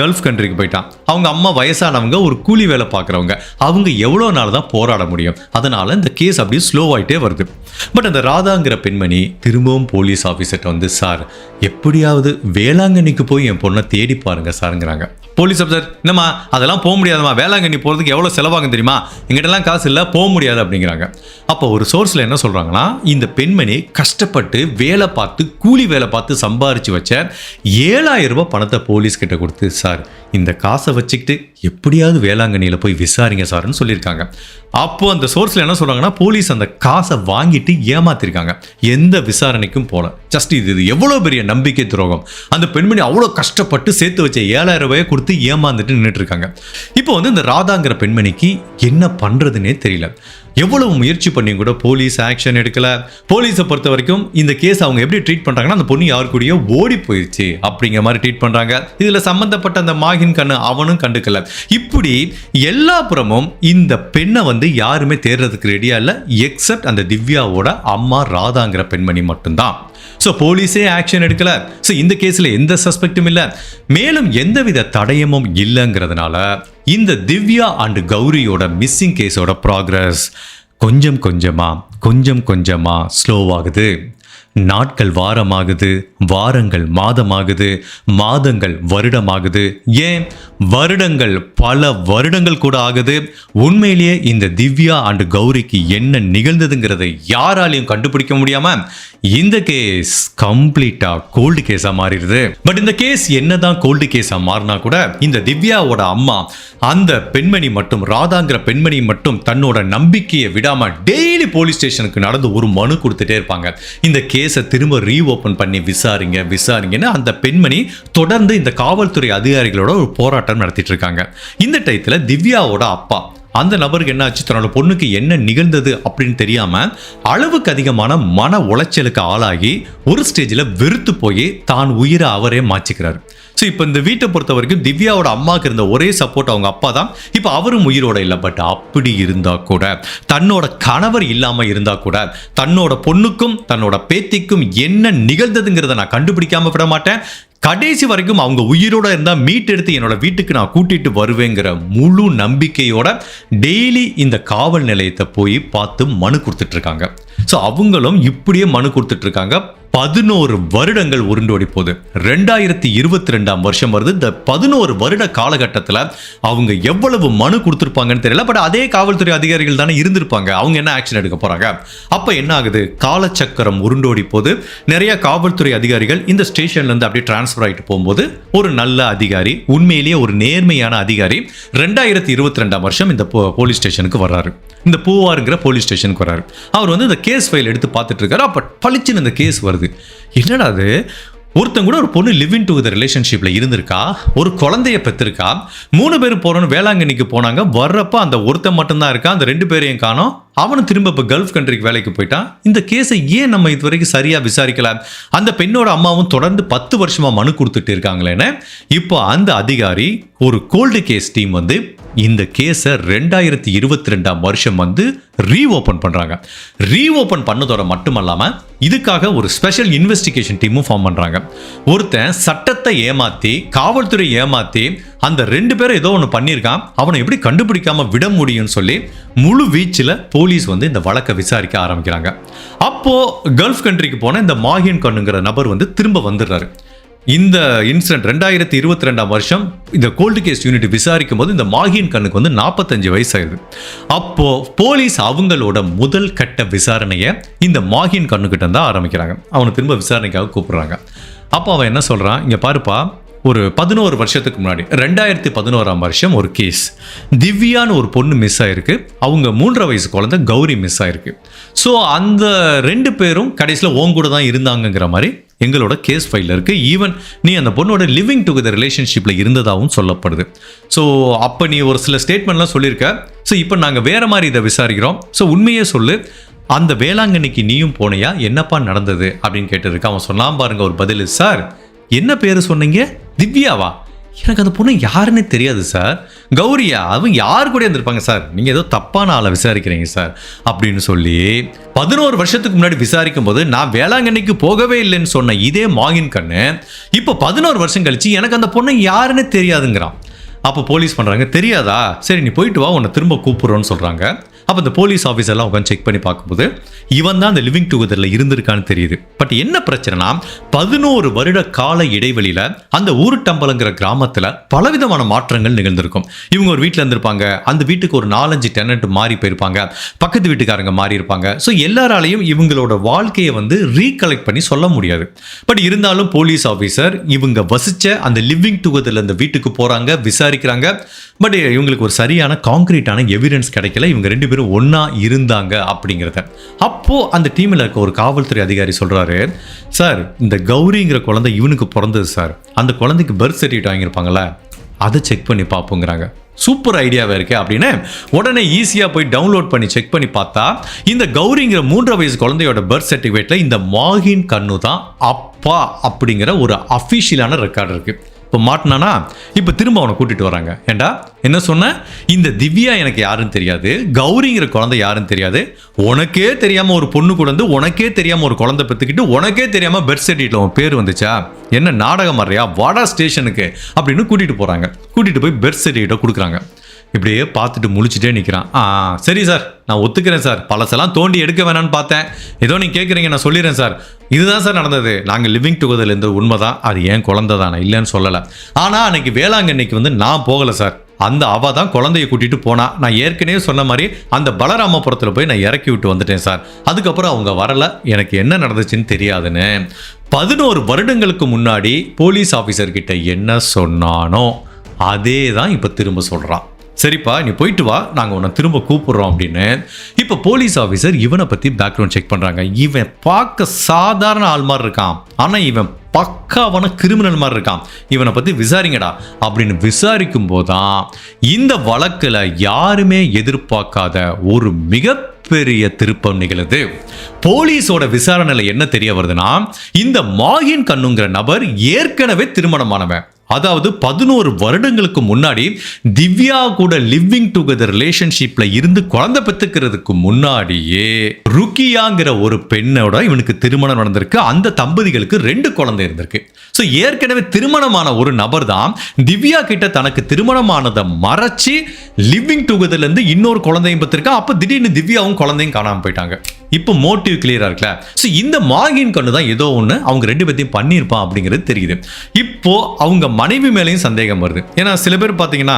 கல்ஃப் கண்ட்ரிக்கு போயிட்டான். அவங்க அம்மா வயசானவங்க, ஒரு கூலி வேலை பார்க்குறவங்க, அவங்க எவ்வளோ நாள் தான் போராட முடியும்? அதனால இந்த கேஸ் அப்படியே ஸ்லோவாயிட்டே வருது. பட் அந்த ராதாங்கிற பெண்மணி திரும்பவும் போலீஸ் ஆஃபீஸர்கிட்ட வந்து, சார் எப்படியாவது வேளாங்கண்ணிக்கு போய் என் பொண்ணை தேடி பாருங்க சாருங்கிறாங்க. போலீஸ் ஆஃபீஸர், என்னம்மா அதெல்லாம் போக முடியாதுமா, வேளாங்கண்ணி போகிறதுக்கு எவ்வளோ செலவாகும் தெரியுமா, எங்கிட்டலாம் காசு இல்லை, போக முடியாது அப்படிங்கிறாங்க. அப்போ ஒரு சோர்ஸில் என்ன சொல்கிறாங்கன்னா, இந்த பெண்மணி கஷ்டப்பட்டு வேலை பார்த்து கூலி வேலை பார்த்து சம்பாரித்து வச்ச 7,000 ரூபாய் பணத்தை போலீஸ் கிட்ட கொடுத்து, சார் இந்த காசை வச்சுக்கிட்டு எப்படியாவது வேளாங்கண்ணியில் போய் விசாரிங்க சார்னு சொல்லியிருக்காங்க. அப்போ அந்த சோர்ஸில் என்ன சொல்கிறாங்கன்னா, போலீஸ் அந்த காசை வாங்கிட்டு ஏமாத்திருக்காங்க, எந்த விசாரணைக்கும் போல. ஜஸ்ட் இது எவ்வளோ பெரிய நம்பிக்கை துரோகம். அந்த பெண்மணி அவ்வளோ கஷ்டப்பட்டு சேர்த்து வச்ச 7,000 ரூபாயை கொடுத்து ஏமாந்துட்டு நின்றுட்டு இருக்காங்க. இப்போ வந்து இந்த ராதாங்கிற பெண்மணிக்கு என்ன பண்ணுறதுன்னே தெரியல. எவ்வளவு முயற்சி பண்ணி கூட போலீஸ் ஆக்ஷன் எடுக்கல. போலீஸை பொறுத்த வரைக்கும் இந்த கேஸ் அவங்க எப்படி ட்ரீட் பண்றாங்கன்னா, அந்த பொண்ணு யாரு கூடயோ ஓடி போயிடுச்சு அப்படிங்கிற மாதிரி ட்ரீட் பண்றாங்க. இதுல சம்பந்தப்பட்ட அந்த மாகின் கண்ணு அவனும் கண்டுக்கல. இப்படி எல்லா புறமும் இந்த பெண்ணை வந்து யாருமே தேடுறதுக்கு ரெடியா இல்லை, எக்ஸப்ட் அந்த திவ்யாவோட அம்மா ராதாங்கிற பெண்மணி மட்டும்தான். ஸோ போலீஸே ஆக்ஷன் எடுக்கல. ஸோ இந்த கேஸில் எந்த சஸ்பெக்டும் இல்லை, மேலும் எந்தவித தடயமும் இல்லைங்கிறதுனால இந்த திவ்யா அண்ட் கௌரியோட மிஸ்ஸிங் கேஸோட ப்ராக்ரஸ் கொஞ்சம் கொஞ்சமா ஸ்லோவாகுது. நாட்கள் வாரமாகுது, வாரங்கள் மாதமாகுது, மாதங்கள் வருடமாகுது, ஏன் வருடங்கள் பல வருடங்கள் கூட ஆகுது. உண்மையிலேயே இந்த திவ்யா அண்ட் கௌரிக்கு என்ன நிகழ்ந்ததுங்கிறதை யாராலையும் கண்டுபிடிக்க முடியாம இந்த கேஸ் கம்ப்ளீட்டா கோல்டு கேஸா மாறிடுது. பட் இந்த கேஸ் என்னதான் கோல்டு கேஸா மாறினா கூட இந்த திவ்யாவோட அம்மா அந்த பெண்மணி மட்டும், ராதாங்கிற பெண்மணி மட்டும் தன்னோட நம்பிக்கையை விடாம டெய்லி போலீஸ் ஸ்டேஷனுக்கு நடந்து ஒரு மனு கொடுத்துட்டே இருப்பாங்க. இந்த கேஸை திரும்ப ரீஓபன் பண்ணி விசாரிங்கன்னு அந்த பெண்மணி தொடர்ந்து இந்த காவல்துறை அதிகாரிகளோட ஒரு போராட்டம் நடத்திட்டு இருக்காங்க. இந்த டயத்துல திவ்யாவோட அப்பா அந்த நபருக்கு என்ன ஆச்சு, தன்னோட பொண்ணுக்கு என்ன நிகழ்ந்தது அப்படின்னு தெரியாம அளவுக்கு அதிகமான மன உளைச்சலுக்கு ஆளாகி ஒரு ஸ்டேஜில் வெறுத்து போய் தான் உயிரை அவரே மாச்சிக்கிறாரு. ஸோ இப்போ இந்த வீட்டை பொறுத்த வரைக்கும் திவ்யாவோட அம்மாவுக்கு இருந்த ஒரே சப்போர்ட் அவங்க அப்பா தான். இப்போ அவரும் உயிரோட இல்லை. பட் அப்படி இருந்தா கூட, தன்னோட கணவர் இல்லாம இருந்தா கூட, தன்னோட பொண்ணுக்கும் தன்னோட பேத்திக்கும் என்ன நிகழ்ந்ததுங்கிறத நான் கண்டுபிடிக்காம விட மாட்டேன், கடைசி வரைக்கும் அவங்க உயிரோட இருந்தா மீட்டெடுத்து என்னோட வீட்டுக்கு நான் கூட்டிட்டு வருவேங்கிற முழு நம்பிக்கையோட டெய்லி இந்த காவல் நிலையத்தை போய் பார்த்து மனு கொடுத்துட்டு இருக்காங்க. ஸோ அவங்களும் இப்படியே மனு கொடுத்துட்டு இருக்காங்க. 11 வருடங்கள் உருண்டோடி போகுது. 2022 வருஷம் வருது. இந்த 11 வருட காலகட்டத்தில் அவங்க எவ்வளவு மனு கொடுத்துருப்பாங்கன்னு தெரியல. பட் அதே காவல்துறை அதிகாரிகள் தானே இருந்திருப்பாங்க. அவங்க என்ன ஆக்ஷன் எடுக்க போறாங்க? அப்ப என்ன ஆகுது, காலச்சக்கரம் உருண்டோடி போது. நிறைய காவல்துறை அதிகாரிகள் இந்த ஸ்டேஷன்ல இருந்து அப்படியே டிரான்ஸ்பர் ஆகிட்டு போகும்போது ஒரு நல்ல அதிகாரி, உண்மையிலேயே ஒரு நேர்மையான அதிகாரி 2022 வருஷம் இந்த போலீஸ் ஸ்டேஷனுக்கு வர்றாரு. இந்த பூவாருங்கிற போலீஸ் ஸ்டேஷனுக்கு வர்றாரு. அவர் வந்து இந்த கேஸ் ஃபைல் எடுத்து பார்த்துட்டு இருக்காரு. அப்ப பளிச்சுன்னு இந்த கேஸ் வருது. என்னடா அது, ஒருத்தன் கூட ஒரு பொண்ணு லிவ் இன் டு த ரிலேஷன்ஷிப்ல இருந்திருக்கா, ஒரு குழந்தைய பெற்றிருக்கா, 3 பேரும் போறோன்னு வேளாங்கண்ணிக்கு போனாங்க. வர்றப்ப அந்த ஒருத்தன் மட்டும்தான் இருக்கா, அந்த 2 பேரையும் காணோம். அவனும் திரும்ப இப்போ கல்ஃப் கண்ட்ரிக்கு வேலைக்கு போயிட்டான். இந்த கேஸை ஏன் நம்ம இது வரைக்கும் சரியா விசாரிக்கல? அந்த பெண்ணோட அம்மாவும் தொடர்ந்து 10 வருஷமா மனு கொடுத்துட்டு இருக்காங்களேன்னு இப்போ அந்த அதிகாரி ஒரு கோல்டு கேஸ் டீம் வந்து இந்த கேஸை 2022 வருஷம் வந்து ரீஓபன் பண்றாங்க. ரீஓபன் பண்ணதோட மட்டுமல்லாம இதுக்காக ஒரு ஸ்பெஷல் இன்வெஸ்டிகேஷன் டீமும் ஃபார்ம் பண்றாங்க. ஒருத்தன் சட்டத்தை ஏமாத்தி, காவல்துறை ஏமாத்தி அந்த 2 பேரும் ஏதோ ஒன்று பண்ணியிருக்கான், அவனை எப்படி கண்டுபிடிக்காம விட முடியும்னு சொல்லி முழு வீச்சில் போலீஸ் வந்து இந்த வழக்கை விசாரிக்க ஆரம்பிக்கிறாங்க. அப்போ கல்ஃப் கண்ட்ரிக்கு போன இந்த மாகின் கண்ணுங்கிற நபர் வந்து திரும்ப வந்துடுறாரு. இந்த இன்சிடென்ட் 2022 வருஷம் இந்த கோல்டு கேஸ் யூனிட் விசாரிக்கும் போது இந்த மாகின் கண்ணுக்கு வந்து 45 வயசு ஆயிடுது. அப்போ போலீஸ் அவங்களோட முதல் கட்ட விசாரணையை இந்த மாகின் கண்ணுக்கிட்ட தான் ஆரம்பிக்கிறாங்க. அவனை திரும்ப விசாரணைக்காக கூப்பிடுறாங்க. அப்போ அவன் என்ன சொல்றான், இங்க பாருப்பா, ஒரு 11 வருஷத்துக்கு முன்னாடி 2011 வருஷம் ஒரு கேஸ், திவ்யான்னு ஒரு பொண்ணு மிஸ் ஆயிருக்கு. அவங்க 3.5 வயசு குழந்தை கௌரி மிஸ் ஆயிருக்கு. ஸோ அந்த 2 பேரும் கடைசியில் ஓன் கூட தான் இருந்தாங்கங்கிற மாதிரி எங்களோட கேஸ் ஃபைலில் இருக்கு. ஈவன் நீ அந்த பொண்ணோட லிவிங் டுகெதர் ரிலேஷன்ஷிப்ல இருந்ததாகவும் சொல்லப்படுது. ஸோ அப்போ நீ ஒரு சில ஸ்டேட்மெண்ட்லாம் சொல்லியிருக்க. ஸோ இப்போ நாங்கள் வேற மாதிரி இதை விசாரிக்கிறோம். ஸோ உண்மையே சொல்லு, அந்த வேளாங்கண்ணிக்கு நீயும் போனியா, என்னப்பா நடந்தது அப்படின்னு கேட்டதுக்கு அவன் சொன்னான் பாருங்க ஒரு பதில். சார் என்ன பேரு சொன்னீங்க? திவ்யாவா? எனக்கு அந்த பொண்ணு யாருன்னே தெரியாது சார். கௌரியா? அவங்க யாரு கூட இருந்திருப்பாங்க சார், நீங்கள் ஏதோ தப்பான ஆளை விசாரிக்கிறீங்க சார் அப்படின்னு சொல்லி 11 வருஷத்துக்கு முன்னாடி விசாரிக்கும் போது நான் வேளாங்கண்ணிக்கு போகவே இல்லைன்னு சொன்ன இதே மாகின் கண்ணு இப்போ 11 வருஷம் கழிச்சு எனக்கு அந்த பொண்ணு யாருன்னு தெரியாதுங்கிறான். அப்போ போலீஸ் பண்ணுறாங்க, தெரியாதா, சரி நீ போயிட்டு வா, உன்னை திரும்ப கூப்பிட்றோன்னு சொல்கிறாங்க. அப்போ இந்த போலீஸ் ஆஃபீஸர்லாம் உட்காந்து செக் பண்ணி பார்க்கும்போது இவன் தான் அந்த லிவிங் டுகெதரில் இருந்திருக்கான்னு தெரியுது. பட் என்ன பிரச்சனைனா 11 வருட கால இடைவெளியில் அந்த ஊருட்டம்பலங்கிற கிராமத்தில் பலவிதமான மாற்றங்கள் நிகழ்ந்திருக்கும். இவங்க ஒரு வீட்டில் இருந்திருப்பாங்க, அந்த வீட்டுக்கு ஒரு 4-5 டெனண்ட் மாறி போயிருப்பாங்க, பக்கத்து வீட்டுக்காரங்க மாறி இருப்பாங்க. ஸோ எல்லாராலையும் இவங்களோட வாழ்க்கையை வந்து ரீகலெக்ட் பண்ணி சொல்ல முடியாது. பட் இருந்தாலும் போலீஸ் ஆஃபீஸர் இவங்க வசித்த அந்த லிவிங் டுகெதரில் அந்த வீட்டுக்கு போகிறாங்க, விசாரிக்கிறாங்க. பட் இவங்களுக்கு ஒரு சரியான கான்கிரீட்டான எவிடன்ஸ் கிடைக்கல இவங்க 2 பேரும் ஒன்னா இருந்தாங்க அப்படிங்கிறத. அப்போ அந்த டீம்ல இருக்க ஒரு காவல்துறை அதிகாரி சொல்றாரு, சார் இந்த கௌரிங்கிற குழந்தை இவனுக்கு பிறந்தது சார், அந்த குழந்தைக்கு பர்த் சர்டிஃபிகேட் வாங்கியிருப்பாங்களே அதை செக் பண்ணி பார்ப்போங்கிறாங்க. சூப்பர் ஐடியாவே இருக்கு அப்படின்னு உடனே ஈஸியாக போய் டவுன்லோட் பண்ணி செக் பண்ணி பார்த்தா இந்த கௌரிங்கிற 3 வயசு குழந்தையோட பர்த் சர்டிஃபிகேட்ல இந்த மாகின் கண்ணு தான் அப்பா அப்படிங்கிற ஒரு அஃபிஷியலான ரெக்கார்டு இருக்கு. இப்போ மாட்டினானா இப்போ திரும்ப அவனை கூட்டிட்டு வராங்க. ஏண்டா என்ன சொன்ன, இந்த திவ்யா எனக்கு யாருன்னு தெரியாது, கௌரிங்கிற குழந்தை யாருன்னு தெரியாது, உனக்கே தெரியாம ஒரு பொண்ணு கூட வந்து உனக்கே தெரியாம ஒரு குழந்தை பெற்றுக்கிட்டு உனக்கே தெரியாம பெர்த் சர்டிஃபிகேட்ல உன் பேர் வந்துச்சா, என்ன நாடகம் மாதிரியா, வாடா ஸ்டேஷனுக்கு அப்படின்னு கூட்டிட்டு போறாங்க. கூட்டிட்டு போய் பெர்த் சர்டிஃபிகேட்டை கொடுக்குறாங்க. இப்படியே பார்த்துட்டு முழிச்சுட்டே நிற்கிறான். சரி சார் நான் ஒத்துக்கிறேன் சார், பழசெல்லாம் தோண்டி எடுக்க வேணான்னு பார்த்தேன், ஏதோ நீ கேட்குறீங்க நான் சொல்லிடுறேன் சார், இதுதான் சார் நடந்தது, நாங்கள் லிவிங் டுகெதரில் இருந்த உண்மைதான், அது ஏன் குழந்தை தான், நான் இல்லைன்னு சொல்லலை. ஆனால் அன்னைக்கு வேளாங்கண்ணிக்கு வந்து நான் போகலை சார், அந்த அவ தான் குழந்தைய கூட்டிட்டு போனா, நான் ஏற்கனவே சொன்ன மாதிரி அந்த பலராமபுரத்தில் போய் நான் இறக்கி விட்டு வந்துட்டேன் சார், அதுக்கப்புறம் அவங்க வரல, எனக்கு என்ன நடந்துச்சுன்னு தெரியாதுன்னு 11 வருடங்களுக்கு முன்னாடி போலீஸ் ஆஃபீஸர் கிட்ட என்ன சொன்னானோ அதே தான் இப்போ திரும்ப சொல்கிறான். சரிப்பா நீ போயிட்டு வா, நாங்கள் உன்னை திரும்ப கூப்பிடுறோம் அப்படின்னு. இப்போ போலீஸ் ஆஃபீஸர் இவனை பற்றி பேக்ரவுண்ட் செக் பண்ணுறாங்க. இவன் பார்க்க சாதாரண ஆள் மாதிரி இருக்கான், ஆனால் இவன் பக்காவான கிரிமினல் மாதிரி இருக்கான், இவனை பற்றி விசாரிங்கடா அப்படின்னு விசாரிக்கும் போதுதான் இந்த வழக்கில் யாருமே எதிர்பார்க்காத ஒரு மிகப்பெரிய திருப்பம் நிகழுது. போலீஸோட விசாரணையில் என்ன தெரிய வருதுன்னா, இந்த மாகின் கண்ணுங்கிற நபர் ஏற்கனவே திருமணமானவன். அதாவது 11 வருடங்களுக்கு முன்னாடி திவ்யா கூட லிவிங் டுகெதர் ரிலேஷன்ஷிப்ல இருந்து குழந்தை பெற்றுக்கிறதுக்கு முன்னாடியே ருக்கியாங்கிற ஒரு பெண்ணோட இவனுக்கு திருமணம் நடந்திருக்கு. அந்த தம்பதிகளுக்கு 2 குழந்தை இருந்திருக்கு. ஸோ ஏற்கனவே திருமணமான ஒரு நபர் தான் திவ்யா கிட்ட தனக்கு திருமணமானதை மறைச்சி லிவிங் டுகெதர்ல இருந்து இன்னொரு குழந்தையும் பெற்றிருக்கா. அப்போ திடீர்னு திவ்யாவும் குழந்தையும் காணாமல் போயிட்டாங்க. இப்போ மோட்டிவ் கிளியரா இருக்குல்ல. ஸோ இந்த மாகின் கண்ணு தான் ஏதோ ஒன்று அவங்க 2 பேர்த்தையும் பண்ணியிருப்பான் அப்படிங்கிறது தெரியுது. இப்போ அவங்க மனைவி மேலேயும் சந்தேகம் வருது. ஏன்னா சில பேர் பார்த்தீங்கன்னா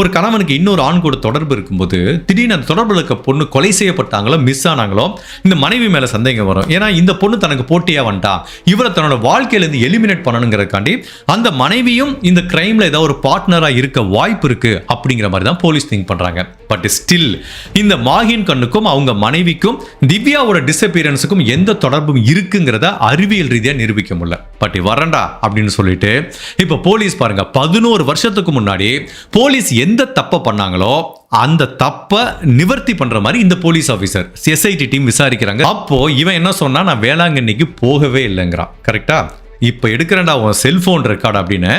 ஒரு கணவனுக்கு இன்னொரு ஆண் கூட தொடர்பு இருக்கும்போது திடீர்னு அந்த தொடர்பு இருக்க பொண்ணு கொலை செய்யப்பட்டாங்களோ மிஸ் ஆனாங்களோ இந்த மனைவி மேலே சந்தேகம் வரும். ஏன்னா இந்த பொண்ணு தனக்கு போட்டியா வந்துட்டா, இவரை தன்னோட வாழ்க்கையிலேருந்து எலிமினேட் பண்ணணுங்கிறதுக்காண்டி அந்த மனைவியும் இந்த கிரைம்ல ஏதாவது ஒரு பார்ட்னராக இருக்க வாய்ப்பு இருக்கு அப்படிங்கிற மாதிரி தான் போலீஸ் திங்க் பண்றாங்க. பட் ஸ்டில் இந்த மாகின் கண்ணுக்கும் அவங்க மனைவிக்கும் திவ்யாவோட டிஸப்பியரன்ஸுக்கும் எந்த தொடர்பும் இருக்குங்கிறத அறிவியல் ரீதியாக நிரூபிக்க முடியல. பட் வரண்டா அப்படின்னு சொல்லிட்டு இப்போ போலீஸ் பாருங்க 11 வருஷத்துக்கு முன்னாடி போலீஸ் எந்த தப்பை பண்ணாங்களோ அந்த தப்பை நிவர்த்தி பண்ற மாதிரி இந்த போலீஸ் ஆஃபீஸர் எஸ்ஐடி டீம் விசாரிக்கிறாங்க. அப்போ இவன் என்ன சொன்னா, நான் வேளாங்கண்ணிக்கு போகவே இல்லைங்கிறான். கரெக்டா? இப்போ எடுக்கிறேன்டா உன் செல்போன் ரெக்கார்டு அப்படின்னு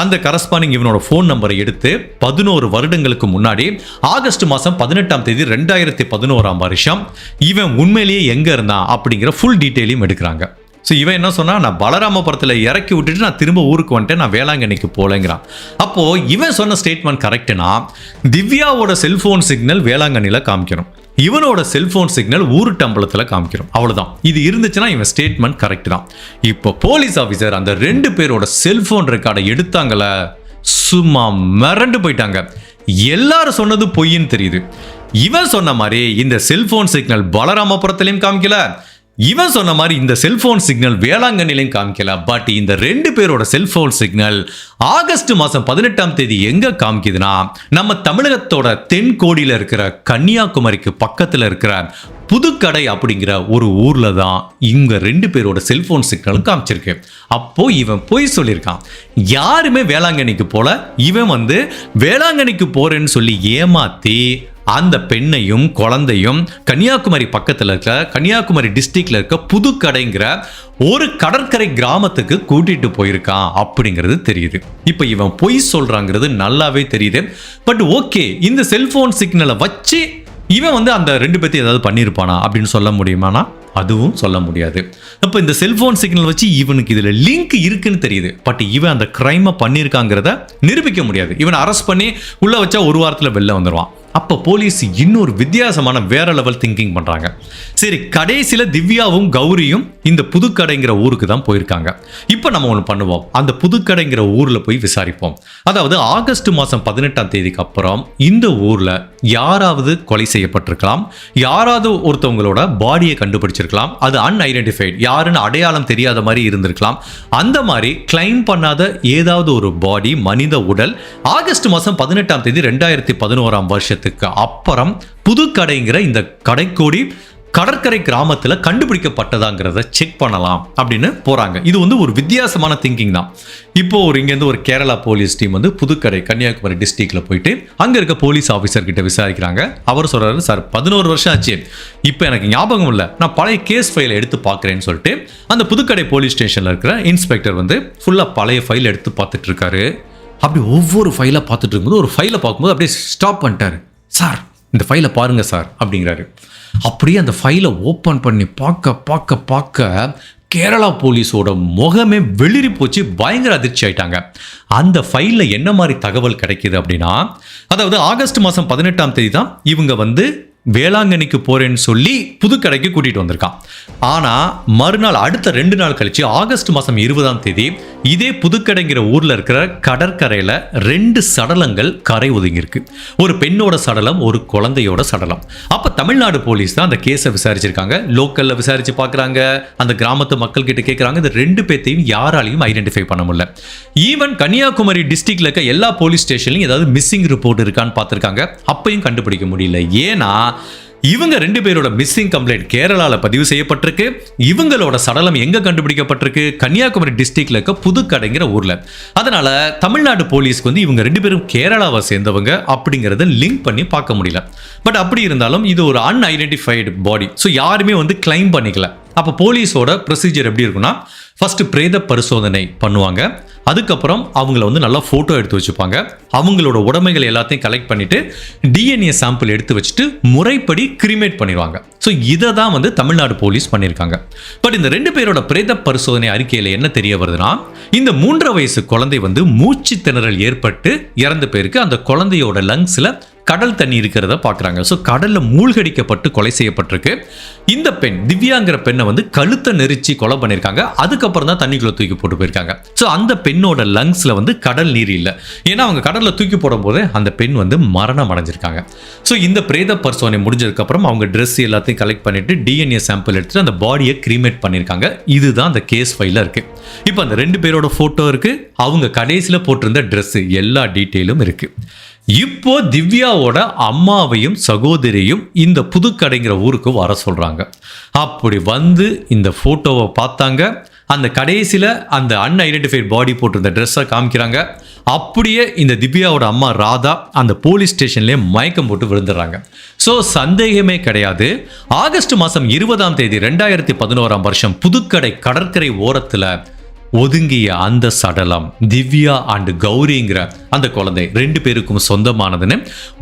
அந்த கரஸ்பாண்டிங் இவனோட ஃபோன் நம்பரை எடுத்து 11 வருடங்களுக்கு முன்னாடி ஆகஸ்ட் மாதம் 18ஆம் தேதி 2011ஆம் வருஷம் இவன் உண்மையிலேயே எங்கே இருந்தான் அப்படிங்கிற ஃபுல் டீட்டெயிலையும் எடுக்கிறாங்க. ஸோ இவன் என்ன சொன்னா, நான் பலராமபுரத்தில் இறக்கி விட்டுட்டு நான் திரும்ப ஊருக்கு வந்துட்டேன், நான் வேளாங்கண்ணிக்கு போகலைங்கிறான். அப்போது இவன் சொன்ன ஸ்டேட்மெண்ட் கரெக்டுனா திவ்யாவோட செல்ஃபோன் சிக்னல் வேளாங்கண்ணியில் காமிக்கணும், இவனோட செல்போன் சிக்னல் ஊருட்டம்பலத்தில் காமிக்கிறோம். அவ்வளவுதான். இது இருந்துச்சுன்னா இவன் ஸ்டேட்மெண்ட் கரெக்ட் தான். இப்போ போலீஸ் ஆஃபீஸர் அந்த 2 பேரோட செல்போன் ரெக்கார்டை எடுத்தாங்கள, சும்மா மிரண்டு போயிட்டாங்க. எல்லாரும் சொன்னது பொய்ன்னு தெரியுது. இவன் சொன்ன மாதிரி இந்த செல்போன் சிக்னல் பலராமபுரத்திலையும் காமிக்கல, இவன் சொன்ன மாதிரி இந்த செல்போன் சிக்னல் வேளாங்கண்ணிலையும் காமிக்கல. பட் இந்த 2 பேரோட செல்போன் சிக்னல் ஆகஸ்ட் மாதம் 18ஆம் தேதி எங்க காமிக்குதுன்னா, நம்ம தமிழகத்தோட தென்கோடியில் இருக்கிற கன்னியாகுமரிக்கு பக்கத்தில் இருக்கிற புதுக்கடை அப்படிங்கிற ஒரு ஊர்ல தான் இவங்க 2 பேரோட செல்போன் சிக்னலும் காமிச்சிருக்கு. அப்போ இவன் போய் சொல்லியிருக்கான், யாருமே வேளாங்கண்ணிக்கு போல, இவன் வந்து வேளாங்கண்ணிக்கு போறேன்னு சொல்லி ஏமாத்தி அந்த பெண்ணையும் குழந்தையும் கன்னியாகுமரி பக்கத்தில் இருக்க கன்னியாகுமரி டிஸ்ட்ரிக்ட்ல இருக்க புதுக்கடைங்கிற ஒரு கடற்கரை கிராமத்துக்கு கூட்டிட்டு போயிருக்கான் அப்படிங்கிறது தெரியுது. இப்ப இவன் பொய் சொல்றாங்கிறது நல்லாவே தெரியுது. பட் ஓகே, இந்த செல்போன் சிக்னலை வச்சு இவன் அந்த 2 பேர்த்தையும் ஏதாவது பண்ணியிருப்பானா அப்படின்னு சொல்ல முடியுமானா அதுவும் சொல்ல முடியாது. அப்போ இந்த செல்போன் சிக்னல் வச்சு இவனுக்கு இதில் லிங்க் இருக்குன்னு தெரியுது. பட் இவன் அந்த கிரைமை பண்ணியிருக்காங்கிறத நிரூபிக்க முடியாது. இவனை அரெஸ்ட் பண்ணி உள்ள வச்சா ஒரு வாரத்தில் வெளில வந்துடுவான். அப்போ போலீஸ் இன்னொரு வித்தியாசமான வேற லெவல் திங்கிங் பண்றாங்க. சரி, கடைசியில் திவ்யாவும் கௌரியும் இந்த புதுக்கடைங்கிற ஊருக்கு தான் போயிருக்காங்க. இப்போ நம்ம ஒன்று பண்ணுவோம், அந்த புதுக்கடைங்கிற ஊர்ல போய் விசாரிப்போம். அதாவது ஆகஸ்ட் மாதம் 18ஆம் தேதிக்கு அப்புறம் இந்த ஊர்ல யாராவது கொலை செய்யப்பட்டிருக்கலாம், யாராவது ஒருத்தவங்களோட பாடியை கண்டுபிடிச்சிருக்கலாம், அது அன்ஐடென்டிஃபைட், யாருன்னு அடையாளம் தெரியாத மாதிரி இருந்திருக்கலாம். அந்த மாதிரி கிளைம் பண்ணாத ஏதாவது ஒரு பாடி, மனித உடல் ஆகஸ்ட் மாதம் 18ஆம் தேதி 2011ஆம் வருஷத்துக்கு அப்புறம் புதுக்கடைங்கிற இந்த கடைக்கோடி கடற்கரை கிராமத்தில் கண்டுபிடிக்கப்பட்டதாங்கிறத செக் பண்ணலாம் அப்படின்னு போறாங்க. இது ஒரு வித்தியாசமான திங்கிங் தான். இப்போ இங்கேருந்து ஒரு கேரளா போலீஸ் டீம் புதுக்கடை கன்னியாகுமரி டிஸ்ட்ரிக்ட்ல போயிட்டு அங்க இருக்க போலீஸ் ஆஃபீஸர் கிட்ட விசாரிக்கிறாங்க. அவர் சொல்றாரு, சார் 11 வருஷம் ஆச்சு, இப்போ எனக்கு ஞாபகம் இல்லை, நான் பழைய கேஸ் ஃபைலை எடுத்து பார்க்குறேன்னு சொல்லிட்டு அந்த புதுக்கடை போலீஸ் ஸ்டேஷன்ல இருக்கிற இன்ஸ்பெக்டர் ஃபுல்லா பழைய ஃபைல் எடுத்து பார்த்துட்டு இருக்காரு. அப்படி ஒவ்வொரு ஃபைலை பார்த்துட்டு இருக்கும்போது ஒரு ஃபைலை பார்க்கும்போது அப்படியே ஸ்டாப் பண்ணிட்டாரு. சார், இந்த ஃபைலை பாருங்க சார் அப்படிங்கிறாரு. அப்படியே அந்த ஃபைலை ஓப்பன் பண்ணி பார்க்க கேரளா போலீஸோட முகமே வெளிரி போச்சு, பயங்கர அதிர்ச்சி ஆயிட்டாங்க. அந்த ஃபைலில் என்ன மாதிரி தகவல் கிடைக்குது அப்படின்னா, அதாவது ஆகஸ்ட் மாதம் 18ஆம் தேதி தான் இவங்க வேளாங்கண்ணிக்கு போறேன்னு சொல்லி புதுக்கடைக்கு கூட்டிட்டு வந்திருக்கான். ஆனா மறுநாள் அடுத்த 2 நாள் கழிச்சு ஆகஸ்ட் மாதம் 20ஆம் தேதி இதே புதுக்கடைங்கிற ஊர்ல இருக்கிற கடற்கரையில 2 சடலங்கள் கரை ஒதுங்கி இருக்கு. ஒரு பெண்ணோட சடலம், ஒரு குழந்தையோட சடலம். அப்ப தமிழ்நாடு போலீஸ் தான் அந்த கேஸை விசாரிச்சிருக்காங்க. லோக்கல்ல விசாரிச்சு பார்க்கறாங்க, அந்த கிராமத்து மக்கள் கிட்ட கேட்கறாங்க. இந்த 2 பேர்த்தையும் யாராலையும் ஐடென்டிஃபை பண்ண முடியல. ஈவன் கன்னியாகுமரி டிஸ்ட்ரிக்ட்ல இருக்க எல்லா போலீஸ் ஸ்டேஷன்லையும் ஏதாவது மிஸ்ஸிங் ரிப்போர்ட் இருக்கான்னு பார்த்திருக்காங்க, அப்பையும் கண்டுபிடிக்க முடியல. ஏன்னா இவங்க 2 பேரோட மிஸ்ஸிங் கம்ப்ளைண்ட் கேரளால பதிவு செய்யப்பட்டிருக்கு. இவங்களோட சடலம் எங்க கண்டுபிடிக்கப்பட்டிருக்கு? கன்னியாகுமரி டிஸ்ட்ரிக்ட்ல இருக்க புதுக்கடைங்கிற ஊர்ல. அதனால தமிழ்நாடு போலீஸ்க்கு இவங்க 2 பேரும் கேரளாவை சேர்ந்தவங்க அப்படிங்கறத லிங்க் பண்ணி பார்க்க முடியல. பட் அப்படி இருந்தாலும் இது ஒரு அன்ஐடென்டிஃபைடு பாடி, ஸோ யாருமே கிளைம் பண்ணிக்கல. அப்போ போலீஸோட ப்ரொசீஜர் எப்படி இருக்குன்னா, ஃபர்ஸ்ட் பிரேத பரிசோதனை பண்ணுவாங்க. அதுக்கப்புறம் அவங்கள நல்லா ஃபோட்டோ எடுத்து வச்சுப்பாங்க. அவங்களோட உடைமைகள் எல்லாத்தையும் கலெக்ட் பண்ணிட்டு டிஎன்ஏ சாம்பிள் எடுத்து வச்சுட்டு முறைப்படி கிரிமேட் பண்ணிடுவாங்க. ஸோ இதை தான் தமிழ்நாடு போலீஸ் பண்ணியிருக்காங்க. பட் இந்த 2 பேரோட பிரேத பரிசோதனை அறிக்கையில் என்ன தெரிய வருதுன்னா, இந்த 3 வயசு குழந்தை மூச்சு திணறல் ஏற்பட்டு இறந்து போயிருக்கு. அந்த குழந்தையோட லங்ஸ்ல கடல் தண்ணி இருக்கிறத பார்க்குறாங்க. ஸோ கடலில் மூழ்கடிக்கப்பட்டு கொலை செய்யப்பட்டிருக்கு. இந்த பெண் திவ்யாங்கிற பெண்ணை கழுத்தை நெரிச்சு கொலை பண்ணியிருக்காங்க. அதுக்கப்புறம் தான் தண்ணிக்குள்ள தூக்கி போட்டு போயிருக்காங்க. ஸோ அந்த பெண்ணோட லங்ஸ்ல கடல் நீர் இல்லை. ஏன்னா அவங்க கடலில் தூக்கி போடும் போது அந்த பெண் மரணம் அடைஞ்சிருக்காங்க. ஸோ இந்த பிரேத பரிசோதனை முடிஞ்சதுக்கப்புறம் அவங்க ட்ரெஸ் எல்லாத்தையும் கலெக்ட் பண்ணிட்டு டிஎன்ஏ சாம்பிள் எடுத்துட்டு அந்த பாடியை கிரிமேட் பண்ணியிருக்காங்க. இதுதான் அந்த கேஸ் ஃபைலில் இருக்கு. இப்போ அந்த 2 பேரோட ஃபோட்டோ இருக்கு, அவங்க கடைசியில் போட்டிருந்த ட்ரெஸ், எல்லா டீட்டெயிலும் இருக்கு. இப்போ திவ்யாவோட அம்மாவையும் சகோதரியும் இந்த புதுக்கடைங்கிற ஊருக்கு வர சொல்றாங்க. அப்படி இந்த போட்டோவை பார்த்தாங்க. அந்த கடைசியில் அந்த அன்ஐடென்டிஃபைட் பாடி போட்டிருந்த ட்ரெஸ்ஸை காமிக்கிறாங்க. அப்படியே இந்த திவ்யாவோட அம்மா ராதா அந்த போலீஸ் ஸ்டேஷன்லேயே மயக்கம் போட்டு விழுந்துடுறாங்க. ஸோ சந்தேகமே கிடையாது, ஆகஸ்ட் மாதம் 20ஆம் தேதி 2011ஆம் வருஷம் புதுக்கடை கடற்கரை ஓரத்தில் ஒதுங்கிய அந்த சடலம் திவ்யா அண்ட் கௌரிங்கிற அந்த குழந்தை 2 பேருக்கும் சொந்தமானதுன்னு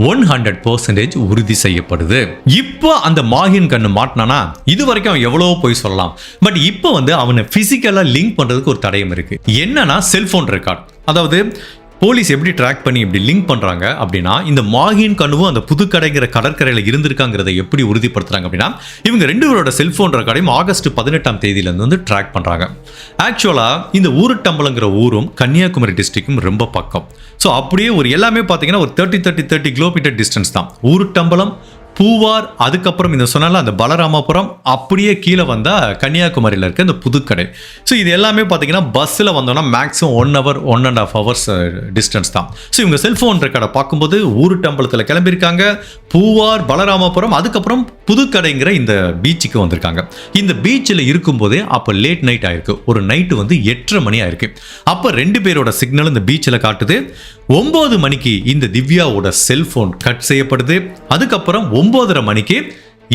100% உறுதி செய்யப்படுது. இப்போ அந்த மாஹின் கண்ணு மாட்டினானா, இது வரைக்கும் அவன் எவ்வளவோ போய் சொல்லலாம். பட் இப்போ அவனை பிசிக்கலா லிங்க் பண்றதுக்கு ஒரு தடயம் இருக்கு. என்னன்னா செல்போன் ரெக்கார்ட். அதாவது போலீஸ் எப்படி ட்ராக் பண்ணி இப்படி லிங்க் பண்றாங்க அப்படின்னா, இந்த மாஹின் கண்ணுவும் அந்த புதுக்கடைங்கிற கடற்கரையில் இருந்திருக்காங்கிறத எப்படி உறுதிப்படுத்துறாங்க அப்படின்னா, இவங்க 2 பேரோட செல்போன் ரெக்கார்டையும் ஆகஸ்ட் 18ஆம் தேதியிலிருந்து ட்ராக் பண்றாங்க. ஆக்சுவலா இந்த ஊருட்டம்பலங்கிற ஊரும் கன்னியாகுமரி டிஸ்ட்ரிக்டும் ரொம்ப பக்கம். ஸோ அப்படியே எல்லாமே பார்த்தீங்கன்னா ஒரு 30 கிலோமீட்டர் டிஸ்டன்ஸ் தான். ஊருட்டம்பலம் பூவார், அதுக்கப்புறம் இந்த சொன்னால அந்த பலராமபுரம், அப்படியே கீழே வந்தால் கன்னியாகுமரியில் இருக்க இந்த புதுக்கடை. ஸோ இது எல்லாமே பார்த்தீங்கன்னா பஸ்ஸில் வந்தோம்னா மேக்ஸிமம் 1 hour 1.5 hours டிஸ்டன்ஸ் தான். ஸோ இவங்க செல்ஃபோன் ரெக்கார்டை பார்க்கும்போது ஊருட்டம்பலத்தில் கிளம்பியிருக்காங்க, பூவார், பலராமபுரம், அதுக்கப்புறம் புதுக்கடைங்கிற இந்த பீச்சுக்கு வந்திருக்காங்க. இந்த பீச்சில் இருக்கும்போதே அப்போ லேட் நைட் ஆயிருக்கு, ஒரு நைட்டு வந்து 8:30 மணி ஆயிருக்கு. அப்போ 2 பேரோட சிக்னல் இந்த பீச்சில் காட்டுது. 9 மணிக்கு இந்த திவ்யாவோட செல்போன் கட் செய்யப்படுது. அதுக்கப்புறம் 9:30 மணிக்கு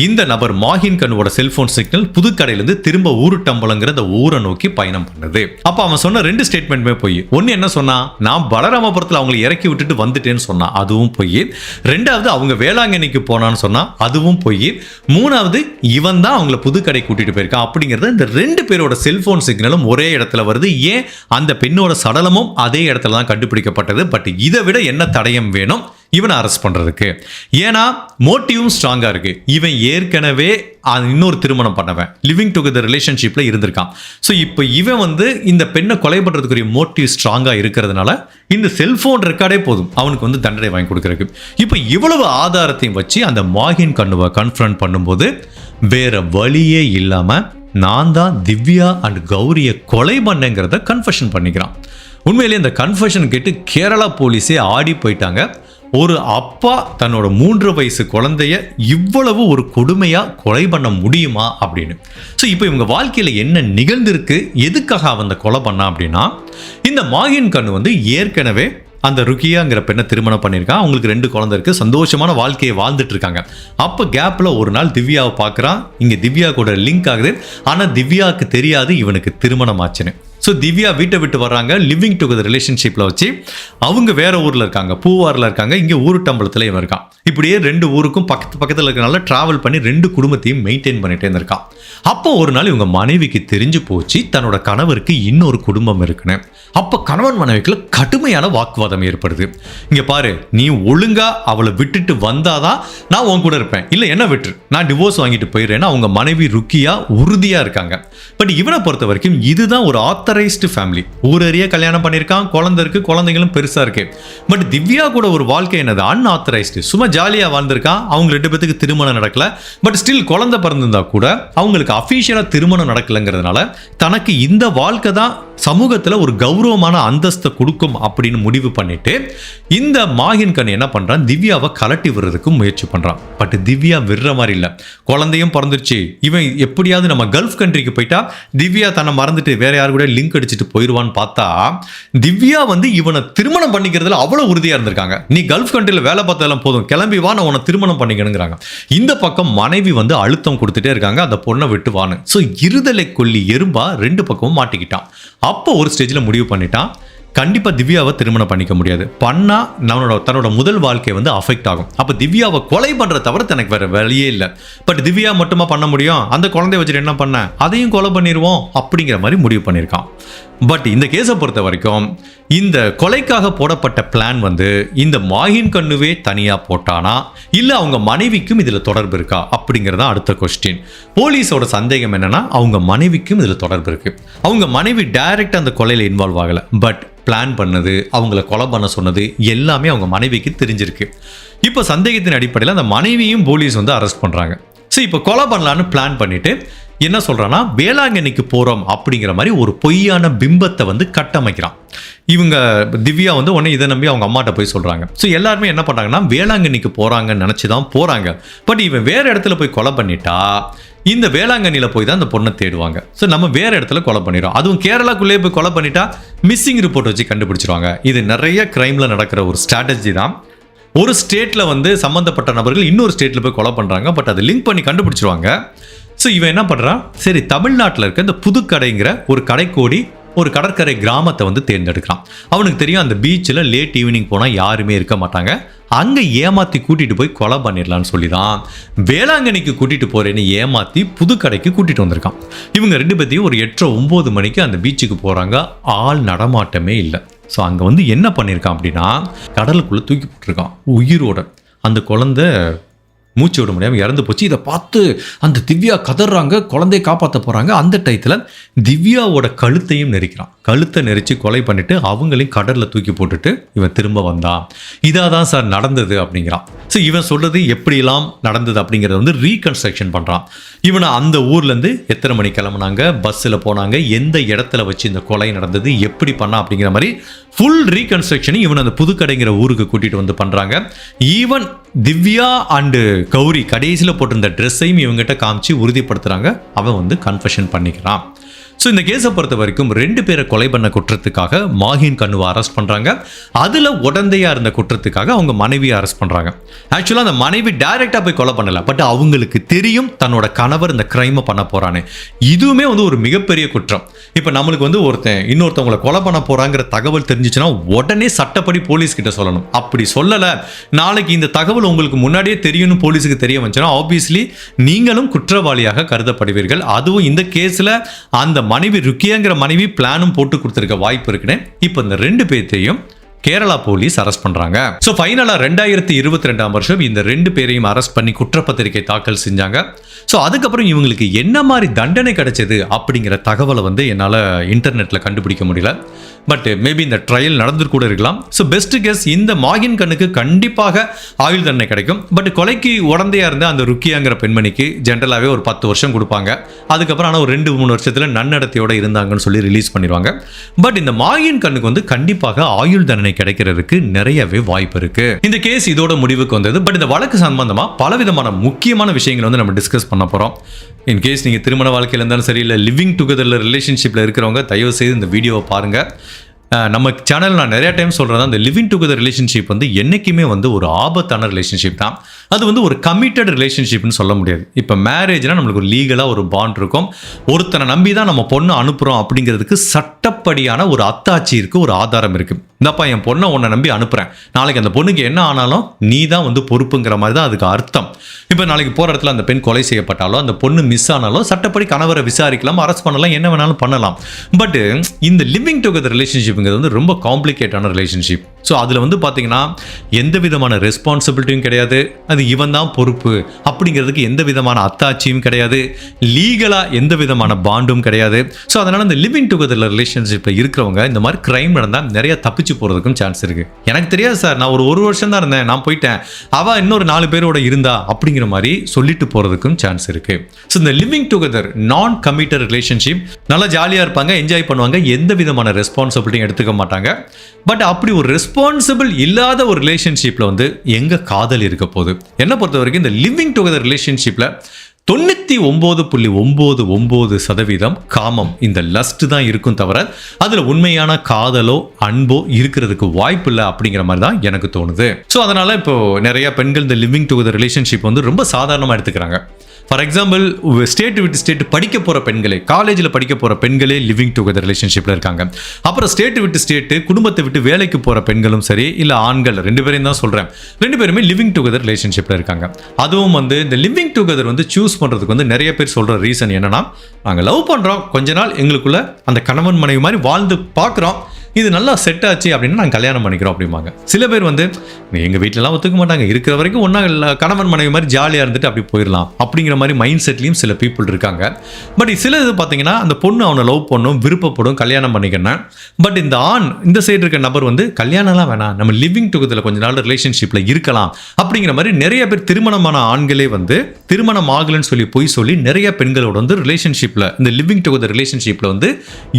இந்த நபர் மாஹின் கண்ணுவோட செல்போன் சிக்னல் புதுக்கடையிலிருந்து திரும்ப ஊருட்டம்பலங்கிற அந்த ஊரை நோக்கி பயணம் பண்ணுது. அப்ப அவன் சொன்ன 2 ஸ்டேட்மெண்ட்மே போய். ஒன்னு என்ன சொன்னா, நான் பலராமபுரத்தில் அவங்களை இறக்கி விட்டுட்டு வந்துட்டேன்னு சொன்னா, அதுவும் போய். 2வது அவங்க வேளாங்கண்ணிக்கு போனான்னு சொன்னா, அதுவும் போய். 3வது இவன் தான் அவங்களை புதுக்கடை கூட்டிட்டு போயிருக்கான் அப்படிங்கிறது இந்த 2 பேரோட செல்போன் சிக்னலும் ஒரே இடத்துல வருது. ஏன் அந்த பெண்ணோட சடலமும் அதே இடத்துல தான் கண்டுபிடிக்கப்பட்டது. பட் இதை விட என்ன தடயம் வேணும் இவனை அரெஸ்ட் பண்றதுக்கு? ஏன்னா மோட்டிவும் ஸ்ட்ராங்கா இருக்கு. இவன் ஏற்கனவே இன்னொரு திருமணம் பண்ணவன், லிவிங் டுகெதர் ரிலேஷன்ஷிப்ல இருந்திருக்கான். ஸோ இப்போ இவன் வந்து இந்த பெண்ணை கொலை பண்றதுக்குரிய மோட்டிவ் ஸ்ட்ராங்கா இருக்கிறதுனால இந்த செல்போன் ரெக்கார்டே போதும் அவனுக்கு வந்து தண்டனை வாங்கி கொடுக்கறதுக்கு. இப்போ இவ்வளவு ஆதாரத்தையும் வச்சு அந்த மாஹின் கண்ணுவை கன்ஃபரண்ட் பண்ணும்போது வேற வழியே இல்லாம நான் தான் திவ்யா அண்ட் கௌரியை கொலை பண்ணேங்கிறத கன்ஃபெஷன் பண்ணிக்கிறான். உண்மையிலேயே இந்த கன்ஃபெஷன் கேட்டு கேரளா போலீஸே ஆடி போயிட்டாங்க. ஒரு அப்பா தன்னோட 3 வயசு குழந்தைய இவ்வளவு ஒரு கொடுமையா கொலை பண்ண முடியுமா அப்படின்னு. ஸோ இப்போ இவங்க வாழ்க்கையில என்ன நிகழ்ந்திருக்கு, எதுக்காக அவன் கொலை பண்ணான் அப்படின்னா, இந்த மாஹின் கண்ணு வந்து ஏற்கனவே அந்த ருக்கியாங்கிற பெண்ணை திருமணம் பண்ணியிருக்கான். அவங்களுக்கு 2 குழந்தை இருக்கு, சந்தோஷமான வாழ்க்கையை வாழ்ந்துட்டு இருக்காங்க. அப்போ கேப்ல ஒரு நாள் திவ்யாவை பார்க்குறான். இங்க திவ்யா கூட லிங்க் ஆகுது. ஆனால் திவ்யாவுக்கு தெரியாது இவனுக்கு திருமணம் ஆச்சுன்னு. ஸோ திவ்யா வீட்டை விட்டு வர்றாங்க, லிவிங் டுகெதர் ரிலேஷன்ஷிப்பில் வச்சு. அவங்க வேற ஊரில் இருக்காங்க, பூவாரில் இருக்காங்க, இங்கே ஊருட்டம்பலத்தில் இவன் இருக்கான். இப்படியே 2 ஊருக்கும் பக்கத்தில் இருக்கிறனால ட்ராவல் பண்ணி 2 குடும்பத்தையும் மெயின்டைன் பண்ணிட்டே இருந்திருக்கான். அப்போ ஒரு நாள் இவங்க மனைவிக்கு தெரிஞ்சு போச்சு தன்னோட கணவருக்கு இன்னொரு குடும்பம் இருக்குன்னு. அப்போ கணவன் மனைவிக்குள்ள கடுமையான வாக்குவாதம் ஏற்படுது. இங்கே பாரு, நீ ஒழுங்கா அவளை விட்டுட்டு வந்தாதான் நான் உன் கூட இருப்பேன், இல்லை என்ன விட்டு நான் டிவோர்ஸ் வாங்கிட்டு போயிடுறேன்னு அவங்க மனைவி ருக்கியா உறுதியாக இருக்காங்க. பட் இவனை பொறுத்த வரைக்கும் இதுதான் ஒரு ஆத்தரைஸ்டு ஃபேமிலி. ஊரறிய கல்யாணம் பண்ணியிருக்கான், குழந்தை இருக்கு, குழந்தைகளும் பெருசா இருக்கு. பட் திவ்யா கூட ஒரு வாழ்க்கை என்னது அன்ஆத்தரைஸ்டு, சும்மா ஜாலியாக வாழ்ந்திருக்கான். அவங்க 2 பேத்துக்கு திருமணம் நடக்கல. பட் ஸ்டில் குழந்தை பிறந்திருந்தா கூட அவங்களுக்கு அஃபீஷியலா திருமணம் நடக்கலைங்கிறதுனால தனக்கு இந்த வாழ்க்கை தான் சமூகத்தில் ஒரு கௌரவமான அந்தஸ்தை கொடுக்கும் அப்படின்னு முடிவு பண்ணிட்டு இந்த மாஹின் கண் என்ன பண்றான், திவ்யாவை கலட்டி விடுறதுக்கு முயற்சி பண்றான். பட் திவ்யா விடுற மாதிரி இல்லை. குழந்தையும் பிறந்துருச்சு. இவன் எப்படியாவது நம்ம கல்ஃப் கண்ட்ரிக்கு போயிட்டா திவ்யா தன்னை மறந்துட்டு வேற யாரு கூட லிங்க் அடிச்சுட்டு போயிடுவான்னு பார்த்தா திவ்யா வந்து இவனை திருமணம் பண்ணிக்கிறதுல அவ்வளவு உறுதியா இருந்திருக்காங்க. நீ கல்ஃப் கண்ட்ரியில் வேலை பார்த்ததெல்லாம் போதும், கிளம்பி வா, நான் உன்னை திருமணம் பண்ணிக்கணுங்கிறாங்க. இந்த பக்கம் மனைவி வந்து அழுத்தம் கொடுத்துட்டே இருக்காங்க, அந்த பொண்ணை விட்டு வான்னு. ஸோ இருதலை கொல்லி எறும்பா 2 பக்கமும் மாட்டிக்கிட்டான். அப்போ ஒரு ஸ்டேஜில் முடிவு பண்ணிட்டான், கண்டிப்பா திவ்யாவை திருமணம் பண்ணிக்க முடியாது, பண்ணா தன்னோட முதல் வாழ்க்கை வந்து அஃபெக்ட் ஆகும். அப்ப திவ்யாவை கொலை பண்ற தவிர தனக்கு வேற வழியே இல்லை. பட் திவ்யா மட்டுமா பண்ண முடியும், அந்த குழந்தைய வச்சுட்டு என்ன பண்ண, அதையும் கொலை பண்ணிடுவோம் அப்படிங்கிற மாதிரி முடிவு பண்ணியிருக்கான். பட் இந்த கேஸை பொறுத்த வரைக்கும் இந்த கொலைக்காக போடப்பட்ட பிளான் வந்து இந்த மாஹின் கண்ணுவே தனியா போட்டானா இல்ல அவங்க மனைவிக்கும் இதுல தொடர்பு இருக்கா அப்படிங்கறத அடுத்த கொஸ்டின். போலீஸோட சந்தேகம் என்னன்னா அவங்க மனைவிக்கும் இதுல தொடர்பு இருக்கு. அவங்க மனைவி டைரக்ட் அந்த கொலையில இன்வால்வ் ஆகல, பட் பிளான் பண்ணது, அவங்கள கொலை பண்ண சொன்னது எல்லாமே அவங்க மனைவிக்கு தெரிஞ்சிருக்கு. இப்போ சந்தேகத்தின் அடிப்படையில் அந்த மனைவியும் போலீஸ் வந்து அரெஸ்ட் பண்றாங்க. ஸோ இப்போ கொலை பண்ணலான்னு பிளான் பண்ணிட்டு என்ன சொல்றான்னா வேளாங்கண்ணிக்கு போறோம் அப்படிங்கிற மாதிரி ஒரு பொய்யான பிம்பத்தை வந்து கட்டமைக்கிறான். இவங்க திவ்யா வந்து உடனே இதை நம்பி அவங்க அம்மாட்ட போய் சொல்றாங்க. ஸோ எல்லாருமே என்ன பண்றாங்கன்னா வேளாங்கண்ணிக்கு போறாங்கன்னு நினைச்சுதான் போறாங்க. பட் இவன் வேற இடத்துல போய் கொலை பண்ணிட்டா இந்த வேளாங்கண்ணியில் போய் தான் அந்த பொண்ணை தேடுவாங்க. ஸோ நம்ம வேற இடத்துல கொலை பண்ணிடுறோம். அதுவும் கேரளாக்குள்ளேயே போய் கொலை பண்ணிட்டா மிஸ்ஸிங் ரிப்போர்ட் வச்சு கண்டுபிடிச்சிருவாங்க. இது நிறைய கிரைம்ல நடக்கிற ஒரு ஸ்ட்ராட்டஜி தான். ஒரு ஸ்டேட்ல வந்து சம்பந்தப்பட்ட நபர்கள் இன்னொரு ஸ்டேட்ல போய் கொலை பண்றாங்க, பட் அதை லிங்க் பண்ணி கண்டுபிடிச்சிருவாங்க. ஸோ இவன் என்ன பண்றான், சரி தமிழ்நாட்டில் இருக்க இந்த புதுக்கடைங்கிற ஒரு கடைக்கோடி ஒரு கடற்கரை கிராமத்தை வந்து தேர்ந்தெடுக்கிறான். அவனுக்கு தெரியும் அந்த பீச்சில் லேட் ஈவினிங் போனால் யாருமே இருக்க மாட்டாங்க, அங்கே ஏமாற்றி கூட்டிகிட்டு போய் கொலை பண்ணிடலான்னு சொல்லி தான் வேளாங்கண்ணிக்கு கூட்டிகிட்டு போகிறேன்னு ஏமாற்றி புதுக்கடைக்கு கூட்டிகிட்டு வந்திருக்கான். இவங்க 2 பேத்தையும் ஒரு 8-9 மணிக்கு அந்த பீச்சுக்கு போகிறாங்க. ஆள் நடமாட்டமே இல்லை. ஸோ அங்கே வந்து என்ன பண்ணியிருக்கான் அப்படின்னா கடலுக்குள்ளே தூக்கி போட்டிருக்கான் உயிரோட. அந்த குழந்தை மூச்சு விட முடியாமல் இறந்து போச்சு. இதை பார்த்து அந்த திவ்யா கதறாங்க, குழந்தைய காப்பாற்ற போகிறாங்க. அந்த டயத்தில் திவ்யாவோட கழுத்தையும் நெரிக்கிறான். கழுத்தை நெரிச்சு கொலை பண்ணிட்டு அவங்களையும் கடலில் தூக்கி போட்டுட்டு இவன் திரும்ப வந்தான். இதாக தான் சார் நடந்தது அப்படிங்கிறான். ஸோ இவன் சொல்கிறது எப்படிலாம் நடந்தது அப்படிங்கிறத வந்து ரீகன்ஸ்ட்ரக்ஷன் பண்ணுறான். இவனை அந்த ஊர்லேருந்து எத்தனை மணி கிளம்புனாங்க, பஸ்ஸில் போனாங்க, எந்த இடத்துல வச்சு இந்த கொலை நடந்தது, எப்படி பண்ணா அப்படிங்கிற மாதிரி ஃபுல் ரீகன்ஸ்ட்ரக்ஷனை இவன் அந்த புதுக்கடைங்கிற ஊருக்கு கூட்டிகிட்டு வந்து பண்ணுறாங்க. ஈவன் திவ்யா அண்டு கௌரி கடைசியில் போட்டிருந்த ட்ரெஸ்ஸையும் இவங்ககிட்ட காமிச்சு உறுதிப்படுத்துகிறாங்க. அவன் வந்து கன்ஃபெஷன் பண்ணிக்கிறான். ஸோ இந்த கேஸை பொறுத்த வரைக்கும் 2 பேரை கொலை பண்ண குற்றத்துக்காக மாஹின் கண்ணுவை அரெஸ்ட் பண்ணுறாங்க. அதில் உடந்தையாக இருந்த குற்றத்துக்காக அவங்க மனைவியை அரெஸ்ட் பண்ணுறாங்க. ஆக்சுவலாக அந்த மனைவி டைரெக்டாக போய் கொலை பண்ணலை, பட் அவங்களுக்கு தெரியும் தன்னோட கணவர் இந்த கிரைமை பண்ண போகிறான்னு. இதுவுமே வந்து ஒரு மிகப்பெரிய குற்றம். இப்போ நம்மளுக்கு வந்து இன்னொருத்தவங்களை கொலை பண்ண போகிறாங்கிற தகவல் தெரிஞ்சிச்சுன்னா உடனே சட்டப்படி போலீஸ்கிட்ட சொல்லணும். அப்படி சொல்லலை, நாளைக்கு இந்த தகவல் உங்களுக்கு முன்னாடியே தெரியும்னு போலீஸுக்கு தெரிய வந்துச்சுன்னா ஆப்வியஸ்லி நீங்களும் குற்றவாளியாக கருதப்படுவீர்கள். அதுவும் இந்த கேஸில் அந்த மனைவி ருக்கியாங்கிற மனைவி பிளானும் போட்டு கொடுத்திருக்க வாய்ப்பு இருக்குன்னு இப்போ இந்த 2 பேர்த்தையும் கேரளா போலீஸ் அரெஸ்ட் பண்றாங்க. ஸோ ஃபைனலா 2022 வருஷம் இந்த 2 பேரையும் அரெஸ்ட் பண்ணி குற்றப்பத்திரிகை தாக்கல் செஞ்சாங்க. ஸோ அதுக்கப்புறம் இவங்களுக்கு என்ன மாதிரி தண்டனை கிடைச்சது அப்படிங்கிற தகவலை வந்து என்னால் இன்டர்நெட்டில் கண்டுபிடிக்க முடியல. பட் மேபி இந்த ட்ரையல் நடந்துட்டு கூட இருக்கலாம். ஸோ பெஸ்ட் கெஸ் இந்த மாகின் கண்ணுக்கு கண்டிப்பாக ஆயுள் தண்டனை கிடைக்கும். பட் கொலைக்கு உடந்தையாக இருந்த அந்த ருக்கியாங்கிற பெண்மணிக்கு ஜென்ரலாகவே ஒரு 10 வருஷம் கொடுப்பாங்க. அதுக்கப்புறம் ஆனால் ஒரு 2-3 வருஷத்தில் நன்னடத்தையோட இருந்தாங்கன்னு சொல்லி ரிலீஸ் பண்ணிடுவாங்க. பட் இந்த மாகின் கண்ணுக்கு வந்து கண்டிப்பாக ஆயுள் தண்டனை கிடைக்கிறதுக்கு நிறையவே வாய்ப்பு இருக்கு. இந்த கேஸ் இதோட முடிவுக்கு வந்தது. பட் இந்த வழக்கு சம்பந்தமா பலவிதமான முக்கியமான விஷயங்களை வந்து நம்ம டிஸ்கஸ் பண்ண போறோம். இன் கேஸ் நீங்க திருமண வாழ்க்கையில் இருந்தாலும் சரி, இல்லை லிவிங் டுகெதர்ல ரிலேஷன்ஷிப்ல இருக்கிறவங்க தயவு செய்து இந்த வீடியோவை பாருங்க. நம்ம சேனல் நான் நிறைய டைம் சொல்கிறேன், அந்த லிவிங் டுகெதர் ரிலேஷன்ஷிப் வந்து என்றைக்குமே வந்து ஒரு ஆபத்தான ரிலேஷன்ஷிப் தான். அது வந்து ஒரு கமிட்டட் ரிலேஷன்ஷிப்னு சொல்ல முடியாது. இப்போ மேரேஜ்னா நம்மளுக்கு ஒரு லீகலாக ஒரு பாண்ட் இருக்கும். ஒருத்தனை நம்பி தான் நம்ம பொண்ணை அனுப்புகிறோம் அப்படிங்கிறதுக்கு சட்டப்படியான ஒரு அத்தாட்சி இருக்குது, ஒரு ஆதாரம் இருக்குது. இந்தப்பா என் பொண்ணை உன்னை நம்பி அனுப்புகிறேன், நாளைக்கு அந்த பொண்ணுக்கு என்ன ஆனாலும் நீ தான் வந்து பொறுப்புங்கிற மாதிரி தான் அதுக்கு அர்த்தம். இப்போ நாளைக்கு போகிற இடத்துல அந்த பெண் கொலை செய்யப்பட்டாலோ, அந்த பொண்ணு மிஸ் ஆனாலோ சட்டப்படி கணவரை விசாரிக்கலாம், அரெஸ்ட் பண்ணலாம், என்ன வேணாலும் பண்ணலாம். பட் இந்த லிவிங் டுகெதர் ரிலேஷன்ஷிப்ங்கிறது வந்து ரொம்ப காம்ப்ளிகேட்டான ரிலேஷன்ஷிப். ஸோ அதில் வந்து பார்த்தீங்கன்னா எந்த விதமான ரெஸ்பான்சிபிலிட்டியும் கிடையாது, அது இவன் தான் பொறுப்பு அப்படிங்கிறதுக்கு எந்த விதமான அத்தாட்சியும் கிடையாது, லீகலாக எந்த விதமான பாண்டும் கிடையாது. ஸோ அதனால் இந்த லிவிங் டுகெதர் ரிலேஷன்ஷிப்பில் இருக்கிறவங்க இந்த மாதிரி கிரைம் நடந்தால் நிறைய தப்பிச்சு போகிறதுக்கும் சான்ஸ் இருக்குது. எனக்கு தெரியாது சார், நான் ஒரு வருஷம் தான் இருந்தேன், நான் போயிட்டேன், அவள் இன்னொரு 4 பேரோட இருந்தா அப்படிங்கிற மாதிரி சொல்லிட்டு போகிறதுக்கும் சான்ஸ் இருக்குது. ஸோ இந்த லிவிங் டுகெதர் நான் கமிட்டட் ரிலேஷன்ஷிப் நல்லா ஜாலியாக இருப்பாங்க, என்ஜாய் பண்ணுவாங்க, எந்த விதமான ரெஸ்பான்சிபிலிட்டியும் எடுத்துக்க மாட்டாங்க. பட் அப்படி ஒரு ரெஸ்பான்சிபிள் இல்லாத ஒரு ரிலேஷன்ஷிப்பில் வந்து எங்கே காதல் இருக்க போகுது? என்னை பொறுத்த வரைக்கும் இந்த லிவிங் டுகெதர் ரிலேஷன்ஷிப்பில் 99.99% காமம், இந்த லஸ்ட் தான் இருக்கும் தவிர அதில் உண்மையான காதலோ அன்போ இருக்கிறதுக்கு வாய்ப்பு இல்லை அப்படிங்கிற மாதிரி தான் எனக்கு தோணுது. ஸோ அதனால் இப்போ நிறைய பெண்கள் இந்த லிவிங் டுகெதர் ரிலேஷன்ஷிப் வந்து ரொம்ப சாதாரணமாக எடுத்துக்கிறாங்க. ஃபார் எக்ஸாம்பிள், ஸ்டேட் விட்டு ஸ்டேட் படிக்க போகிற பெண்களே, காலேஜில் படிக்க போகிற பெண்களே லிவிங் டுகெதர் ரிலேஷன்ஷிப்பில் இருக்காங்க. அப்புறம் ஸ்டேட் விட்டு ஸ்டேட்டு குடும்பத்தை விட்டு வேலைக்கு போகிற பெண்களும் சரி, இல்லை ஆண்கள் 2 பேரையும் தான் சொல்கிறேன், 2 பேருமே லிவிங் டுகெதர் ரிலேஷன்ஷிப்பில் இருக்காங்க. அதுவும் வந்து இந்த லிவிங் டுகெதர் வந்து சூஸ் பண்ணுறதுக்கு வந்து நிறைய பேர் சொல்கிற ரீசன் என்னன்னா, நாங்கள் லவ் பண்ணுறோம், கொஞ்ச நாள் எங்களுக்குள்ள அந்த கணவன் மனைவி மாதிரி வாழ்ந்து பார்க்குறோம், இது நல்லா செட் ஆச்சு அப்படின்னா நாங்கள் கல்யாணம் பண்ணிக்கிறோம் அப்படிம்பாங்க. சில பேர் வந்து எங்கள் வீட்டிலலாம் ஒத்துக்க மாட்டாங்க, இருக்கிற வரைக்கும் ஒன்றா கணவன் மனைவி மாதிரி ஜாலியாக இருந்துட்டு அப்படி போயிடலாம் அப்படிங்கிற மாதிரி மைண்ட் செட்லேயும் சில பீப்புள் இருக்காங்க. பட் சில இது பார்த்தீங்கன்னா அந்த பொண்ணு அவனை லவ் பண்ணும், விருப்பப்படும், கல்யாணம் பண்ணிக்கணும். பட் இந்த ஆண், இந்த சைடு இருக்க நபர் வந்து கல்யாணம்லாம் வேணாம், நம்ம லிவிங் டுகெதரில் கொஞ்ச நாள் ரிலேஷன்ஷிப்பில் இருக்கலாம் அப்படிங்கிற மாதிரி நிறைய பேர், திருமணமான ஆண்களே வந்து திருமணம் ஆகலன்னு சொல்லி நிறைய பெண்களோட வந்து ரிலேஷன்ஷிப்பில், இந்த லிவிங் டுகெதர் ரிலேஷன்ஷிப்பில் வந்து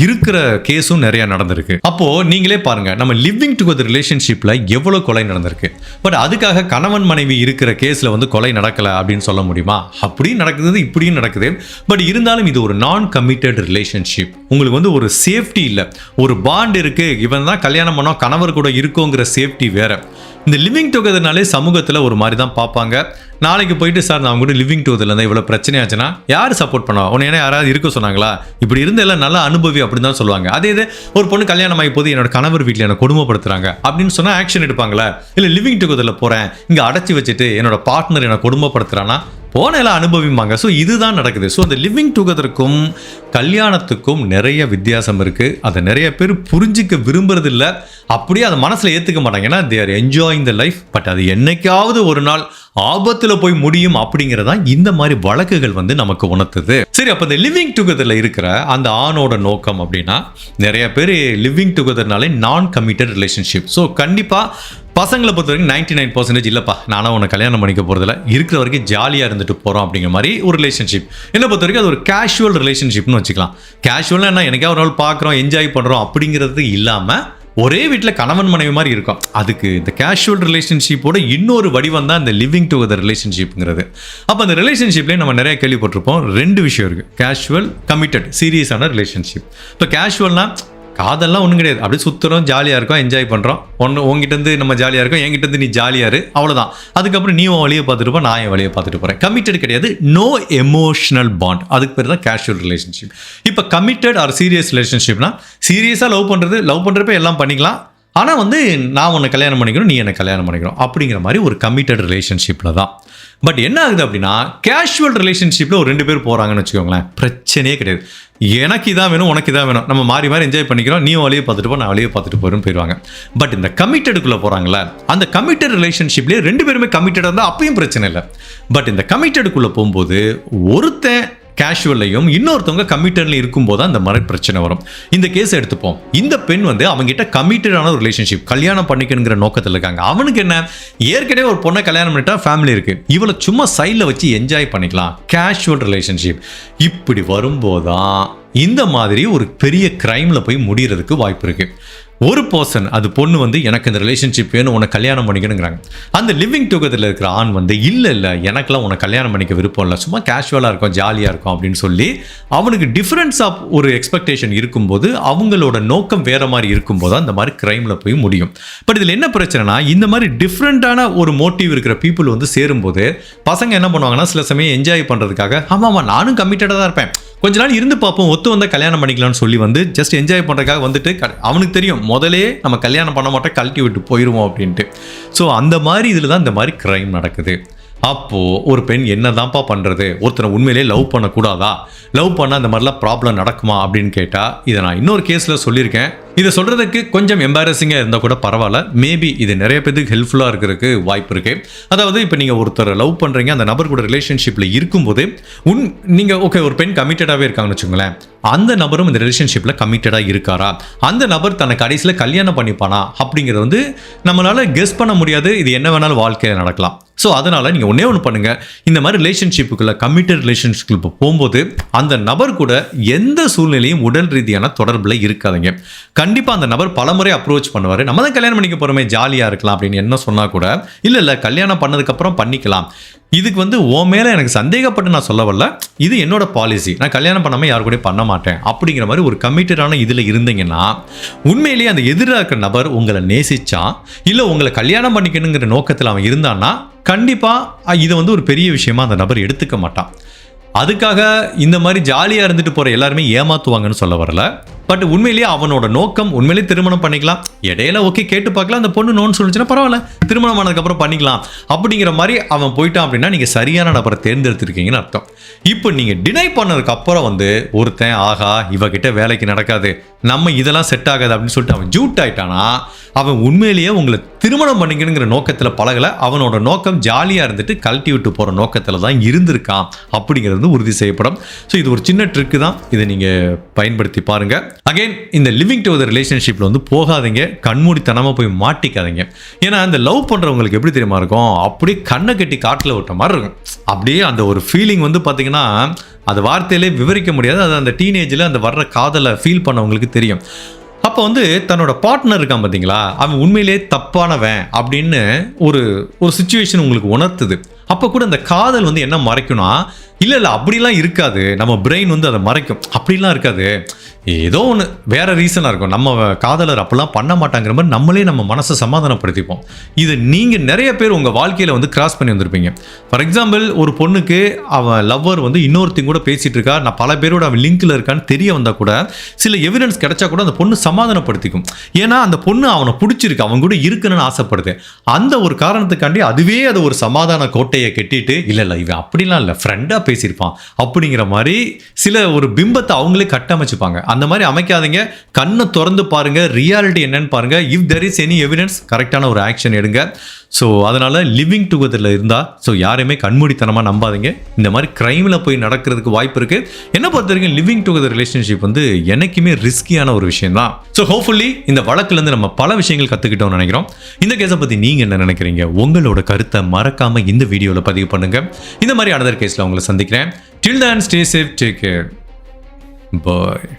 இருக்கிற கேஸும் நிறைய நடந்திருக்கு. அப்போ நீங்களே பாருங்க, நம்ம லிவிங் டுகெதர் ரிலேஷன்ஷிப்ல எவ்வளவு கொலை நடந்திருக்கு. பட் அதுக்காக கணவன் மனைவி இருக்கிற கேஸ்ல வந்து கொலை நடக்கல அப்படின்னு சொல்ல முடியுமா? அப்படியும் நடக்குது, இப்படியும் நடக்குது. பட் இருந்தாலும் இது ஒரு நான் கமிட்டட் ரிலேஷன்ஷிப். உங்களுக்கு வந்து ஒரு சேஃப்டி இல்லை, ஒரு பாண்ட் இருக்கு, இவன் தான் கல்யாணம் பண்ணோம், கணவர் கூட இருக்கோங்கிற சேஃப்டி வேற. இந்த லிவிங் டுகெதர்னாலே சமூகத்தில் ஒரு மாதிரி தான் பார்ப்பாங்க. நாளைக்கு போயிட்டு சார் நான் கூட லிவிங் டுகெதர்ல இருந்தால் இவ்வளோ பிரச்சனை ஆச்சுன்னா யார் சப்போர்ட் பண்ணுவா? உன்னை ஏன்னா யாராவது இருக்க சொன்னாங்களா? இப்படி இருந்து எல்லாம் நல்லா அனுபவி அப்படின்னு தான் சொல்லுவாங்க. அதே இது ஒரு பொண்ணு கல்யாணம் ஆகி போது என்னோட கணவர் வீட்டில் என்னை கொடுமைப்படுத்துறாங்க அப்படின்னு சொன்னால் ஆக்ஷன் எடுப்பாங்களா? இல்லை லிவிங் டுகெதரில் போகிறேன், இங்கே அடைச்சி வச்சுட்டு என்னோட பார்ட்னர் என்னை கொடுமைப்படுத்துறான்னா போன எல்லாம் அனுபவிப்பாங்க. ஸோ இதுதான் நடக்குது. ஸோ அந்த லிவிங் டுகெதருக்கும் கல்யாணத்துக்கும் நிறைய வித்தியாசம் இருக்குது. அதை நிறைய பேர் புரிஞ்சிக்க விரும்புறது இல்லை, அப்படியே அதை மனசில் ஏற்றுக்க மாட்டாங்க. ஏன்னா they are enjoy enjoying the life, but அது என்னைக்காவது ஒரு நாள் ஆபத்தில் போய் முடியும் அப்படிங்கிறதா இந்த மாதிரி வழக்குகள் வந்து நமக்கு உணர்த்துது. சரி, அப்போ இந்த லிவிங் டுகெதர்ல இருக்கிற அந்த ஆணோட நோக்கம் அப்படின்னா, நிறைய பேர் லிவிங் டுகெதர்னாலே நான் கமிட்டட் ரிலேஷன்ஷிப். ஸோ கண்டிப்பாக பசங்களை பொறுத்த வரைக்கும் 99% இல்லைப்பா நானும் உன்னை கல்யாணம் பண்ணிக்க போகிறதில்ல, இருக்கிற வரைக்கும் ஜாலியாக இருந்துட்டு போகிறோம் அப்படிங்கிற மாதிரி ஒரு ரிலேஷன்ஷிப். என்னை பொறுத்த வரைக்கும் அது ஒரு கேஷுவல் ரிலேஷன்ஷிப்னு வச்சுக்கலாம். கேஷுவல்னா என்ன, எனக்கே ஒரு நாள் பார்க்குறோம் என்ஜாய் பண்ணுறோம் அப்படிங்கிறது இல்லாமல் ஒரே வீட்டில் கணவன் மனைவி மாதிரி இருக்கும். அதுக்கு இந்த கேஷுவல் ரிலேஷன்ஷிப்போட இன்னொரு வடிவம் தான் இந்த லிவிங் டுகெதர் ரிலேஷன்ஷிப்ங்கிறது. அப்போ அந்த ரிலேஷன்ஷிப்லேயே நம்ம நிறைய கேள்விப்பட்டிருப்போம். 2 விஷயம் இருக்குது, கேஷுவல், கமிட்டட், சீரியஸான ரிலேஷன்ஷிப். இப்போ கேஷுவல்னா காதெல்லாம் ஒன்றும் கிடையாது, அப்படியே சுற்றுறோம், ஜாலியாக இருக்கோம், என்ஜாய் பண்ணுறோம், உங்ககிட்டருந்து நம்ம ஜாலியாக இருக்கோம், என்கிட்டருந்து நீ ஜாலியாக இரு, அவ்வளோதான். அதுக்கப்புறம் நீ உன் வழியை பார்த்துட்டு போ, நான் என் வழியை பார்த்துட்டு போகிறேன். கமிட்டட் கிடையாது, நோ எமோஷனல் பாண்ட், அதுக்கு பேர் தான் கேஷுவல் ரிலேஷன்ஷிப். இப்போ கமிட்டட் ஆர் சீரியஸ் ரிலேஷன்ஷிப்னா, சீரியஸாக லவ் பண்ணுறப்ப எல்லாம் பண்ணிக்கலாம், ஆனால் வந்து நான் உன்னை கல்யாணம் பண்ணிக்கிறோம், நீ என்னை கல்யாணம் பண்ணிக்கிறோம் அப்படிங்கிற மாதிரி ஒரு கமிட்டட் ரிலேஷன்ஷிப்பில் தான். பட் என்ன ஆகுது அப்படின்னா, கேஷுவல் ரிலேஷன்ஷிப்பில் ஒரு 2 பேர் போகிறாங்கன்னு வச்சுக்கோங்களேன், பிரச்சனையே கிடையாது. எனக்கு இதான் வேணும், உனக்கு இதான் வேணும், நம்ம மாறி மாறி என்ஜாய் பண்ணிக்கிறோம், நீ வழியை பார்த்துட்டு போ, நான் வழியை பார்த்துட்டு போகிறேன்னு போயிடுவாங்க. பட் இந்த கமிட்டடுக்குள்ளே போகிறாங்களே, அந்த கமிட்டட் ரிலேஷன்ஷிப்லேயே 2 பேருமே கமிட்டடாக இருந்தால் அப்பயும் பிரச்சனை இல்லை. பட் இந்த கமிட்டடுக்குள்ளே போகும்போது ஒருத்தன் கேஷுவல்லையும் இன்னொருத்தவங்க கமிட்டட்லையும் இருக்கும்போது அந்த மாதிரி பிரச்சனை வரும். இந்த கேஸ் எடுத்துப்போம். இந்த பெண் வந்து அவங்ககிட்ட கமிட்டடான ஒரு ரிலேஷன்ஷிப், கல்யாணம் பண்ணிக்கணுங்கிற நோக்கத்தில் இருக்காங்க. அவனுக்கு என்ன, ஏற்கனவே ஒரு பொண்ணை கல்யாணம் பண்ணிட்டா ஃபேமிலி இருக்கு, இவளை சும்மா சைடில் வச்சு என்ஜாய் பண்ணிக்கலாம், கேஷுவல் ரிலேஷன்ஷிப். இப்படி வரும்போதுதான் இந்த மாதிரி ஒரு பெரிய கிரைமில் போய் முடிகிறதுக்கு வாய்ப்பு இருக்கு. ஒரு பர்சன், அது பொண்ணு வந்து எனக்கு இந்த ரிலேஷன்ஷிப் வேணும், உன்னை கல்யாணம் பண்ணிக்கணுங்கிறாங்க. அந்த லிவிங் டுகெதரில் இருக்கிற ஆண் வந்து இல்லை எனக்கெல்லாம் உன்னை கல்யாணம் பண்ணிக்க விருப்பம் இல்லை, சும்மா கேஷுவலாக இருக்கும், ஜாலியாக இருக்கும் அப்படின்னு சொல்லி அவனுக்கு டிஃப்ரென்ஸ் ஆஃப் ஒரு எக்ஸ்பெக்டேஷன் இருக்கும்போது, அவங்களோட நோக்கம் வேற மாதிரி இருக்கும்போது அந்த மாதிரி கிரைமில் போய் முடியும். பட் இதில் என்ன பிரச்சனைனா, இந்த மாதிரி டிஃப்ரெண்ட்டான ஒரு மோட்டிவ் இருக்கிற பீப்புள் வந்து சேரும்போது பசங்க என்ன பண்ணுவாங்கன்னா, சில சமயம் என்ஜாய் பண்ணுறதுக்காக ஆமாம் நானும் கமிட்டடாக தான் இருப்பேன், கொஞ்ச நாள் இருந்து பார்ப்போம், ஒத்து வந்தால் கல்யாணம் பண்ணிக்கலாம்னு சொல்லி வந்து ஜஸ்ட் என்ஜாய் பண்ணுறதுக்காக வந்துட்டு அவனுக்கு தெரியும் முதலே நம்ம கல்யாணம் பண்ண மாட்டோம், கழட்டி விட்டு போயிடுவோம் அப்படின்ட்டு. ஸோ அந்த மாதிரி இதில் தான் இந்த மாதிரி கிரைம் நடக்குது. அப்போது ஒரு பெண் என்னதான்ப்பா பண்ணுறது, ஒருத்தனை உண்மையிலே லவ் பண்ணக்கூடாதா, லவ் பண்ணால் அந்த மாதிரிலாம் ப்ராப்ளம் நடக்குமா அப்படின்னு கேட்டால், இதை நான் இன்னொரு கேஸில் சொல்லியிருக்கேன். இதை சொல்கிறதுக்கு கொஞ்சம் எம்பாரசிங்காக இருந்தால் கூட பரவாயில்ல, மேபி இது நிறைய பேருக்கு ஹெல்ப்ஃபுல்லாக இருக்கிறதுக்கு வாய்ப்பு இருக்குது. அதாவது இப்போ நீங்கள் ஒருத்தரை லவ் பண்ணுறீங்க, அந்த நபர் கூட ரிலேஷன்ஷிப்பில் இருக்கும்போது நீங்கள் ஓகே ஒரு பெண் கமிட்டடாகவே இருக்காங்கன்னு வச்சுங்களேன், அந்த நபரும் இந்த ரிலேஷன்ஷிப்பில் கமிட்டடாக இருக்காரா, அந்த நபர் தன்னை கடைசியில் கல்யாணம் பண்ணிப்பானா அப்படிங்கிறது வந்து நம்மளால் கெஸ் பண்ண முடியாது. இது என்ன வேணாலும் வாழ்க்கையில் நடக்கலாம். ஸோ அதனால் நீங்கள் ஒன்றே ஒன்று பண்ணுங்கள், இந்த மாதிரி ரிலேஷன்ஷிப்புக்குள்ளே கமிட்டட் ரிலேஷன்ஷிப்புக்கு போகும்போது அந்த நபர் கூட எந்த சூழ்நிலையும் உடல் ரீதியான தொடர்பில் இருக்காதுங்க. கண்டிப்பாக அந்த நபர் பலமுறை அப்ரோச் பண்ணுவார், நம்ம தான் கல்யாணம் பண்ணிக்க போகிறோமே ஜாலியாக இருக்கலாம் அப்படின்னு என்ன சொன்னால் கூட, இல்லை கல்யாணம் பண்ணதுக்கப்புறம் பண்ணிக்கலாம், இதுக்கு வந்து ஓ மேலே எனக்கு சந்தேகப்பட்டு நான் சொல்ல வரல, இது என்னோட பாலிசி, நான் கல்யாணம் பண்ணாமல் யாரு கூட பண்ண மாட்டேன் அப்படிங்கிற மாதிரி ஒரு கமிட்டடான இதில் இருந்தீங்கன்னா, உண்மையிலேயே அந்த எதிராக இருக்கிற நபர் உங்களை நேசிச்சா, இல்லை உங்களை கல்யாணம் பண்ணிக்கணுங்கிற நோக்கத்தில் அவன் இருந்தான்னா, கண்டிப்பாக இதை வந்து ஒரு பெரிய விஷயமா அந்த நபர் எடுத்துக்க மாட்டான். அதுக்காக இந்த மாதிரி ஜாலியாக இருந்துட்டு போகிற எல்லாருமே ஏமாத்துவாங்கன்னு சொல்ல வரல. பட் உண்மையிலேயே அவனோட நோக்கம் உண்மையிலேயே திருமணம் பண்ணிக்கலாம், இடையில ஓகே கேட்டு பார்க்கலாம், அந்த பொண்ணு நோன்னு சொல்லிச்சுன்னா பரவாயில்ல, திருமணம் ஆனதுக்கப்புறம் பண்ணிக்கலாம் அப்படிங்கிற மாதிரி அவன் போயிட்டான் அப்படின்னா நீங்கள் சரியான நபரை தேர்ந்தெடுத்திருக்கீங்கன்னு அர்த்தம். இப்போ நீங்கள் டினை பண்ணதுக்கு அப்புறம் வந்து ஒருத்தன் ஆகா இவகிட்ட வேலைக்கு நடக்காது, நம்ம இதெல்லாம் செட் ஆகாது அப்படின்னு சொல்லிட்டு அவன் ஜூட் ஆயிட்டானா, அவன் உண்மையிலேயே உங்களை திருமணம் பண்ணிக்கணுங்கிற நோக்கத்தில் பழகலை, அவனோட நோக்கம் ஜாலியாக இருந்துட்டு கழட்டி விட்டு போகிற நோக்கத்தில் தான் இருந்திருக்கான் அப்படிங்கிறது உறுதி செய்யப்படும். ஸோ இது ஒரு சின்ன ட்ரிக்கு தான், இதை நீங்கள் பயன்படுத்தி பாருங்கள். அகைன் இந்த லிவிங் டுகெதர் ரிலேஷன்ஷிப்பில் வந்து போகாதீங்க, கண்மூடித்தனமாக போய் மாட்டிக்காதீங்க. ஏன்னா அந்த லவ் பண்ணுறவங்களுக்கு எப்படி தெரியுமா இருக்கும், அப்படியே கண்ணை கட்டி காட்டில் விட்ட மாதிரி இருக்கும். அப்படியே அந்த ஒரு ஃபீலிங் வந்து பார்த்தீங்கன்னா அது வார்த்தையிலே விவரிக்க முடியாது. அது அந்த டீனேஜில் அந்த வர்ற காதலை ஃபீல் பண்ணவங்களுக்கு தெரியும். அப்போ வந்து தன்னோட பார்ட்னர் இருக்கான் பார்த்தீங்களா, அவன் உண்மையிலே தப்பானவன் அப்படின்னு ஒரு சிச்சுவேஷன் உங்களுக்கு உணர்த்துது. அப்போ கூட அந்த காதல் வந்து என்ன மறைக்கும்னா, இல்லை அப்படிலாம் இருக்காது, நம்ம பிரெயின் வந்து அதை மறைக்கும், அப்படிலாம் இருக்காது, ஏதோ ஒன்று வேற ரீசனாக இருக்கும், நம்ம காதலர் அப்படிலாம் பண்ண மாட்டாங்கிற மாதிரி நம்மளே நம்ம மனசை சமாதானப்படுத்திப்போம். இது நீங்கள் நிறைய பேர் உங்கள் வாழ்க்கையில் வந்து கிராஸ் பண்ணி வந்திருப்பீங்க. ஃபார் எக்ஸாம்பிள் ஒரு பொண்ணுக்கு அவன் லவ்வர் வந்து இன்னொருத்தையும் கூட பேசிகிட்டு இருக்கா, நான் பல பேரோட அவன் லிங்க்கில் இருக்கான்னு தெரிய வந்தால் கூட சில எவிடன்ஸ் கிடைச்சா கூட அந்த பொண்ணு சமாதானப்படுத்திக்கும். ஏன்னா அந்த பொண்ணு அவனை பிடிச்சிருக்கு, அவன் கூட இருக்குன்னு ஆசைப்படுது. அந்த ஒரு காரணத்துக்காண்டி அதுவே அது ஒரு சமாதான கோட்டையை கட்டிட்டு இல்லை இவன் அப்படிலாம் இல்லை, ஃப்ரெண்டாக பேசியிருப்பான் அப்படிங்கிற மாதிரி சில ஒரு பிம்பத்தை அவங்களே கட்டமைச்சுப்பாங்க. அந்த மாதிரி அமைக்காதீங்க. கண்ணை திறந்து பாருங்க, ரியாலிட்டி என்னன்னு பாருங்க. If there is any evidence கரெக்டான ஒரு ஆக்ஷன் எடுங்க. ஸோ அதனால லிவிங் டுகெதரில் இருந்தால் ஸோ யாரையுமே கண்மூடித்தனமாக நம்பாதீங்க. இந்த மாதிரி கிரைமில் போய் நடக்கிறதுக்கு வாய்ப்பு இருக்குது. என்ன பொறுத்த வரைக்கும் லிவிங் டுகெதர் ரிலேஷன்ஷிப் வந்து என்னைக்குமே ரிஸ்கியான ஒரு விஷயம் தான். ஸோ ஹோப்ஃபுல்லி இந்த வழக்குலேருந்து நம்ம பல விஷயங்கள் கற்றுக்கிட்டோம்னு நினைக்கிறோம். இந்த கேஸை பற்றி நீங்கள் என்ன நினைக்கிறீங்க? உங்களோட கருத்தை மறக்காமல் இந்த வீடியோவில் பதிவு பண்ணுங்கள். இந்த மாதிரி அனதர் கேஸில் உங்களை சந்திக்கிறேன். Till then, stay safe, take care. Bye.